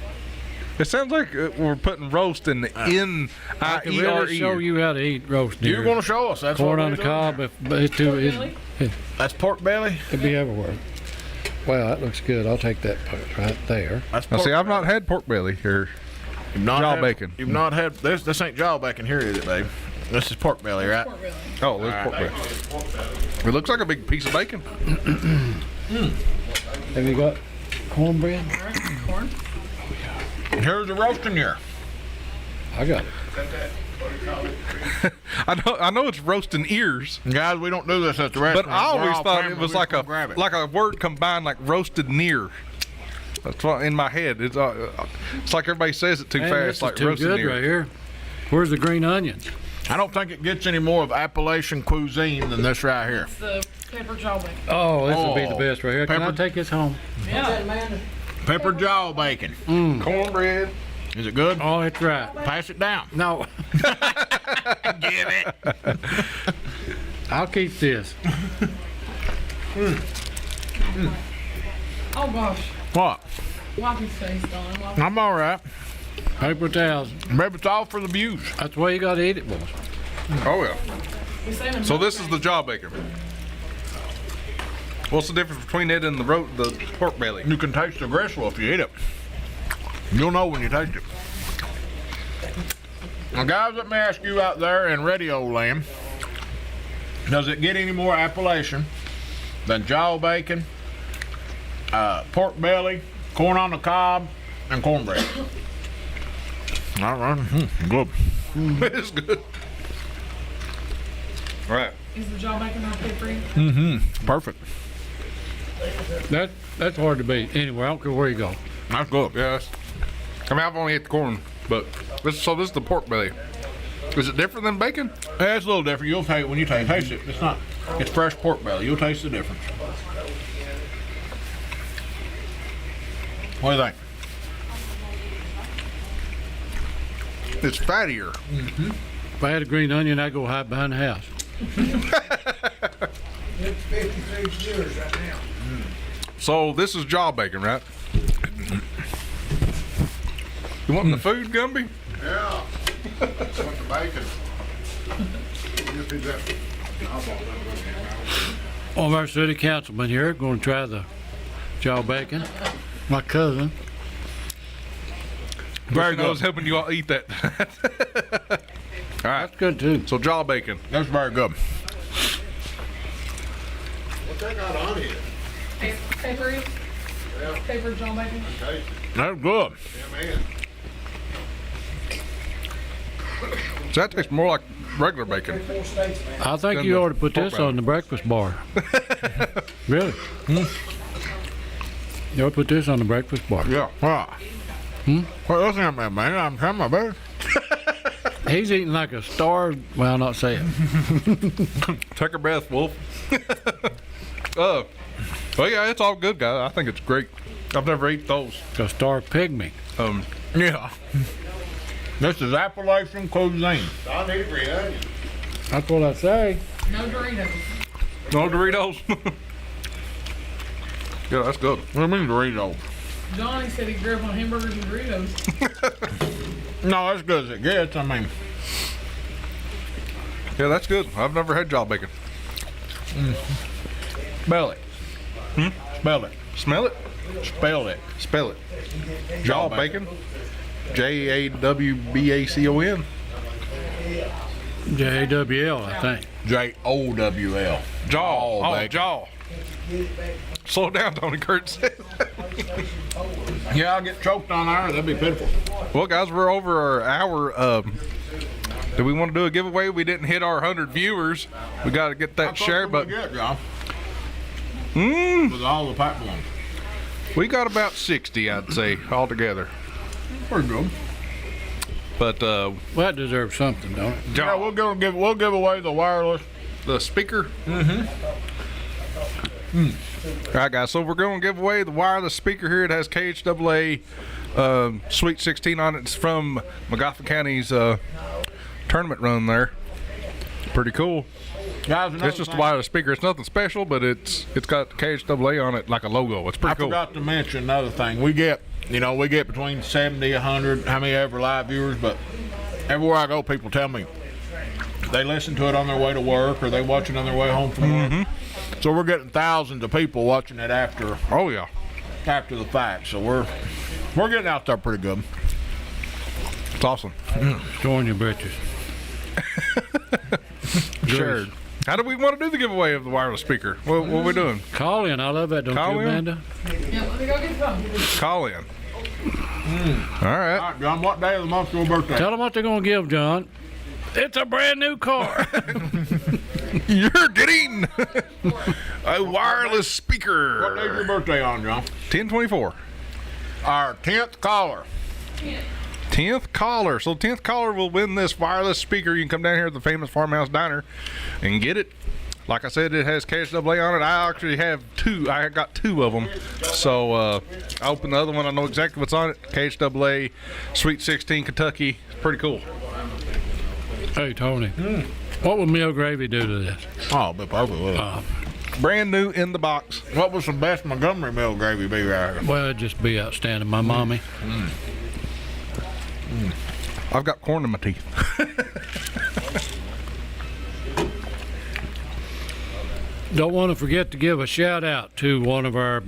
It sounds like we're putting roast in the I can N-I-E-R-E. really show you how to eat roast near. You're going to show us. That's corn what on we're the doing. cob. If it's too, That's pork belly? it'd be everywhere. Well, that looks good. I'll take that part right there. That's Now, pork see, I've belly. not had pork belly here. You've not jaw had- bacon. You've not had this ain't jaw bacon here, is it, babe? This is pork belly, right? Oh, there's pork belly. It looks like a big piece of bacon. Have you got cornbread? Here's the roasting ear. I got it. I know it's roasting ears, Guys, we don't do this at the restaurant. but I We're always all thought family. it was We like just grab it. a word combined like roasted near. That's what in my head. It's like everybody says it too Man, fast, this is like too roasted good near. right here. Where's the green onions? I don't think it gets any more of Appalachian cuisine than this right here. The pepper jaw bacon. Oh, this will be the Oh, best right here. Can I pepper- take this home? Yeah. Pepper jaw bacon. Cornbread. Is it good? Oh, it's right. Pass it down. No, Get it. I'll keep this. Oh gosh. What? Wipe his face, Don. I'm all right. Paper towels. Maybe it's all for the views. That's the way you got to eat it, boys. Oh yeah. So this is the jaw bacon. What's the difference between it and the pork belly? You can taste the gristle if you eat it. You'll know when you taste it. Now, guys, let me ask you out there in radio land, does it get any more Appalachian than jaw bacon, pork belly, corn on the cob, and cornbread? All right, good. It's good. All right. Is the jaw bacon okay for you? Perfect. That's hard to beat. Anyway, I don't care where you go. That's good. Yes. I mean, I've only ate the corn, but this is the pork belly. Is it different than bacon? Yeah, it's a little different. You'll taste when you taste it. It's fresh pork belly. You'll taste the difference. What do you think? It's fattier. If I had a green onion, I'd go hide behind the house. It's 56 years right now. So this is jaw bacon, right? You want the food, Gumby? Yeah. Want the bacon? One of our city councilmen here going to try the jaw bacon. My cousin. Very good. I was helping you all eat that. All right. That's good too. So jaw bacon. That's very good. Peppery? Pepper jaw bacon? That's good. So that tastes more like regular bacon. I think Then you the ought to put pork this belly. on the breakfast bar. Really? You ought to put this on the breakfast bar. Yeah. Well, listen at me, man. I'm trying my best. He's eating like a starved. Well, not say it. Take a breath, Wolf. Well, yeah, it's all good, guys. I think it's great. I've never eaten those. A starved pygmy. Yeah. This is Appalachian cuisine. I need a green onion. That's what I say. No Doritos. No Doritos. Yeah, that's good. What do you mean Doritos? Johnny said he grew up on hamburgers and Doritos. No, as good as it gets. I mean, Yeah, that's good. I've never had jaw bacon. spell it. Spell it. Smell it? Spell it. Spell it. Jaw bacon. JAWBACON. JAWL, I think. JOWL. Jaw. Oh, bacon. jaw. Slow down, Tony Kurtz. Yeah, I'll get choked on there. That'd be pitiful. Well, guys, we're over our hour. Do we want to do a giveaway? We didn't hit our 100 viewers. We got to get that share, but Good, John. With all the pipe ones. we got about 60, I'd say, altogether. Pretty good. But Well, that deserves something, don't it? Yeah, we'll give away the wireless. the speaker. All right, guys. So we're going to give away the wireless speaker here. It has KHAA Sweet 16 on it. It's from Magoffin County's tournament run there. Pretty cool. Guys, It's just a wireless speaker. It's nothing special, but it's got KHAA on it like a logo. It's pretty I cool. forgot to mention another thing. We get between 70, 100, how many ever live viewers, but everywhere I go, people tell me they listen to it on their way to work or they watch it on their way home from work. So we're getting thousands of people watching it after Oh yeah. the fact. So we're getting out there pretty good. It's awesome. Showing your britches. Sure. How do we want to do the giveaway of the wireless speaker? What are we doing? Call in. I love that, don't Call you, in? Amanda? Yeah, let me go get some. Call in. All right. All right, John, what day of the month is your birthday? Tell them what they're going to give, John. It's a brand new car. You're getting a wireless speaker. What day is your birthday on, John? 1024. Our 10th caller. 10th caller. So 10th caller will win this wireless speaker. You can come down here at the famous Farmhouse Diner and get it. Like I said, it has KHAA on it. I actually have two. I got two of them. So I opened the other one. I know exactly what's on it. KHAA Sweet 16 Kentucky. Pretty cool. Hey, Tony. What would meal gravy do to this? Oh, but perfect. With it. Brand new in the box. What was the best Montgomery mill gravy be right here? Well, it'd just be outstanding. My mommy. I've got corn in my teeth. don't want to forget to give a shout out to one of our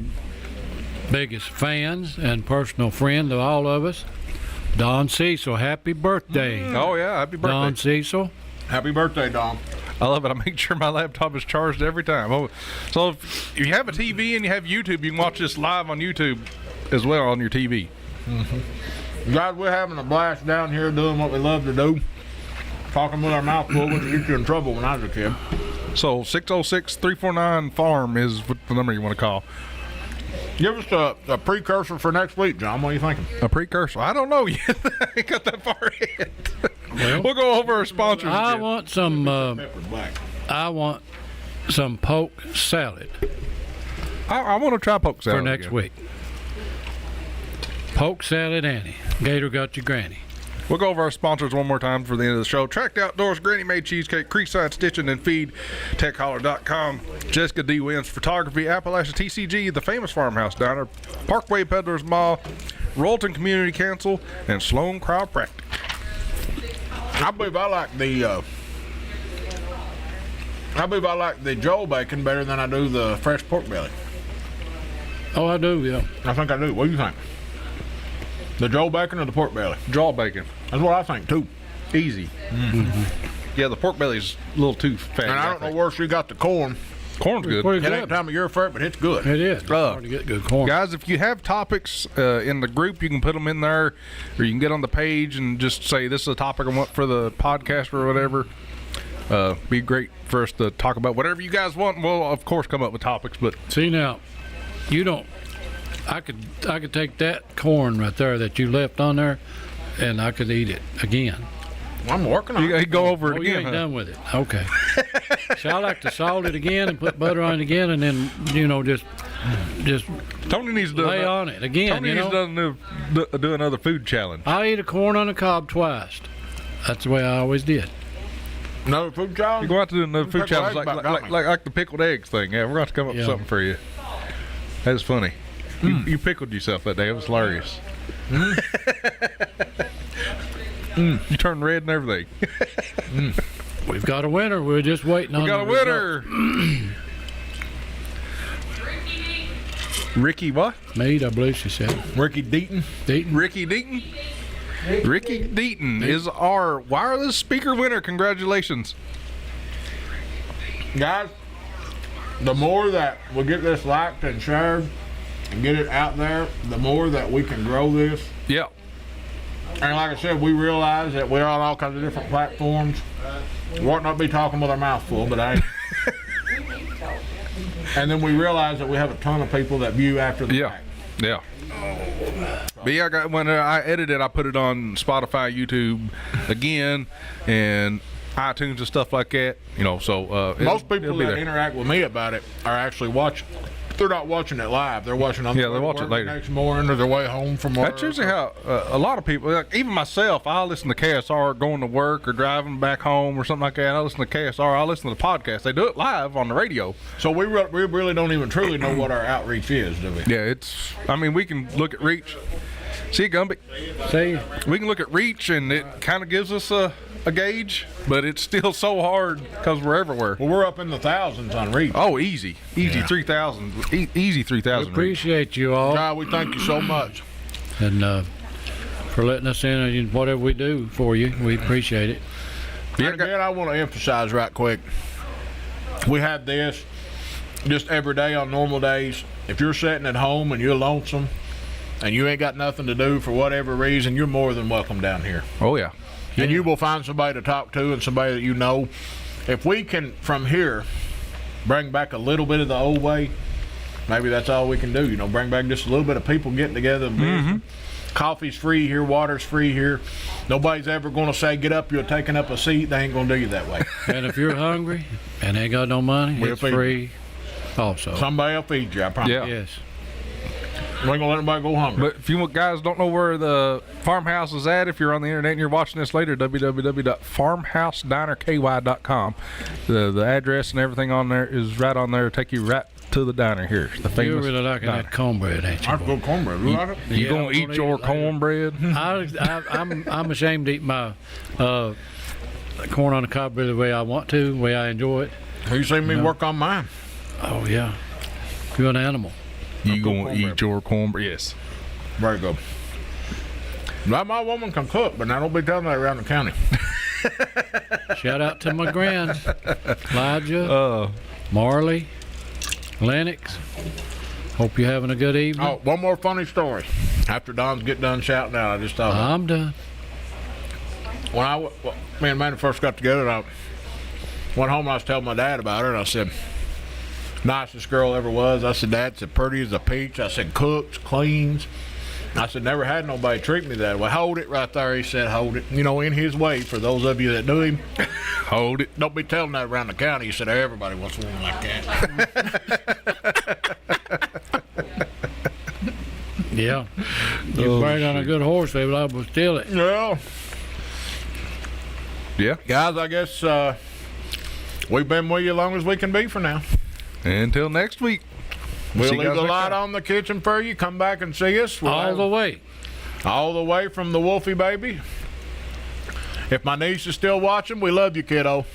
biggest fans and personal friend of all of us, Don Cecil. Happy birthday. Oh, yeah. Happy birthday. Don Cecil. Happy birthday, Dom. I love it. I make sure my laptop is charged every time. Oh, so if you have a TV and you have YouTube, you can watch this live on YouTube as well on your TV. Guys, we're having a blast down here doing what we love to do. Talking with our mouth full, which get you in trouble when I was a kid. So 606-349-FARM is the number you want to call. Give us a precursor for next week, John. What are you thinking? A precursor? I don't know yet. I ain't got that far yet. We'll go over our sponsors I again. want some. Pepper black. I want some poke salad I want to try poke salad for next again. week. Poke salad, Annie. Gator got your granny. We'll go over our sponsors one more time for the end of the show. Tracked Outdoors, Granny Made Cheesecake, Creekside Stitching and Feed, TechHoller.com, Jessica D. Wins Photography, Appalachia TCG, The Famous Farmhouse Diner, Parkway Peddlers Mall, Rollton Community Council, and Sloan Chiropractic. I believe I like the Joel bacon better than I do the fresh pork belly. Oh, I do, yeah. I think I do. What do you think? The Joel bacon or the pork belly? Jaw bacon. That's what I think too. Easy. Mm-hmm. Yeah, the pork belly's a little too fatty. And I don't know where she got the corn. Corn's good. Pretty It good. ain't time of year for it, but it's good. It is. It's hard to get good corn. Guys, if you have topics in the group, you can put them in there, or you can get on the page and just say, this is a topic I want for the podcast or whatever. Be great for us to talk about whatever you guys want. We'll, of course, come up with topics, but See now, you don't. I could take that corn right there that you left on there, and I could eat it again. I'm working on you it. go over it Oh, you again. ain't Huh? done with it. Okay. So I like to salt it again and put butter on it again, and then just Tony needs to do lay on it again. Tony You needs know, to do another food challenge. I eat a corn on the cob twice. That's the way I always did. Another food challenge? You go out to do another food Pickled challenge eggs about got me. like the pickled eggs thing. Yeah, we're going to come up with Yeah. something for you. That's funny. You pickled yourself that day. It was hilarious. You turned red and everything. We've got a winner. We're just waiting on We got a the results. winner. Ricky what? Mead, I believe she said. Ricky Deaton. Deaton. Ricky Deaton? Ricky Deaton is our wireless speaker winner. Congratulations. Guys, the more that we get this liked and shared and get it out there, the more that we can grow this. Yeah. And like I said, we realize that we're on all kinds of different platforms. We ought not be talking with our mouth full, but I. And then we realize that we have a ton of people that view after the Yeah. fact. Yeah. But yeah, when I edit it, I put it on Spotify, YouTube again, and iTunes and stuff like that. You know, so Most people it'll be that there. interact with me about it are actually watching. They're not watching it live. They're watching on Yeah, the they way to watch it work later. the next morning or their way home from work. That's usually how a lot of people, like even myself, I listen to KSR going to work or driving back home or something like that. I listen to KSR. I listen to the podcast. They do it live on the radio. So we really don't even truly know what our outreach is, do we? Yeah, it's. I mean, we can look at reach. See, Gumby, See, we can look at reach, and it kind of gives us a gauge, but it's still so hard because we're everywhere. Well, we're up in the thousands on reach. Oh, easy 3,000, easy 3,000. appreciate you all God, we thank you so much. and for letting us in whatever we do for you. We appreciate it. Yeah, And again, I want to emphasize right quick. We have this just every day on normal days. If you're sitting at home and you're lonesome and you ain't got nothing to do for whatever reason, you're more than welcome down here. Oh yeah. And you will find somebody to talk to and somebody that you know. If we can, from here, bring back a little bit of the old way, maybe that's all we can do. You know, bring back just a little bit of people getting together. Coffee's free here. Water's free here. Nobody's ever going to say, get up, you're taking up a seat. They ain't going to do you that way. And if you're hungry and ain't got no money, We'll it's feed you. free also. Somebody will feed you, I promise. Yeah. Yes. We ain't going to let anybody go hungry. But if you guys don't know where the farmhouse is at, if you're on the internet and you're watching this later, www.farmhousedinerky.com. The address and everything on there is right on there. Take you right to the diner here. The famous You're really liking diner. that cornbread, ain't you? I've boy? got cornbread. You like it? You Yeah, gonna I'm eat gonna your eat it later. cornbread? I'm ashamed to eat my corn on the cob the way I want to, the way I enjoy it. You seen me work on mine. Oh yeah, you're an animal. You gonna eat your cornbread? Yes. Very good. Now, my woman can cook, but I don't be telling that around the county. Shout out to my grands, Elijah, Marley, Lennox. Hope you're having a good evening. Oh, one more funny story. After Don's get done shouting out, I just thought. I'm done. When me and Manny first got together, I went home and I was telling my dad about her, and I said, nicest girl ever was. I said, Dad, said, pretty as a peach. I said, cooks, cleans. I said, never had nobody treat me that way. Hold it right there. He said, hold it. You know, in his way, for those of you that knew him, hold it. Don't be telling that around the county. He said, everybody wants a woman like that. Yeah. You brag on a good horse, they will able to steal it. Yeah. Yeah. Guys, I guess we've been with you as long as we can be for now. Until next week. We'll See leave the next light time. on the kitchen for you. Come back and see us. All the way. All the way from the Wolfie baby. If my niece is still watching, we love you, kiddo.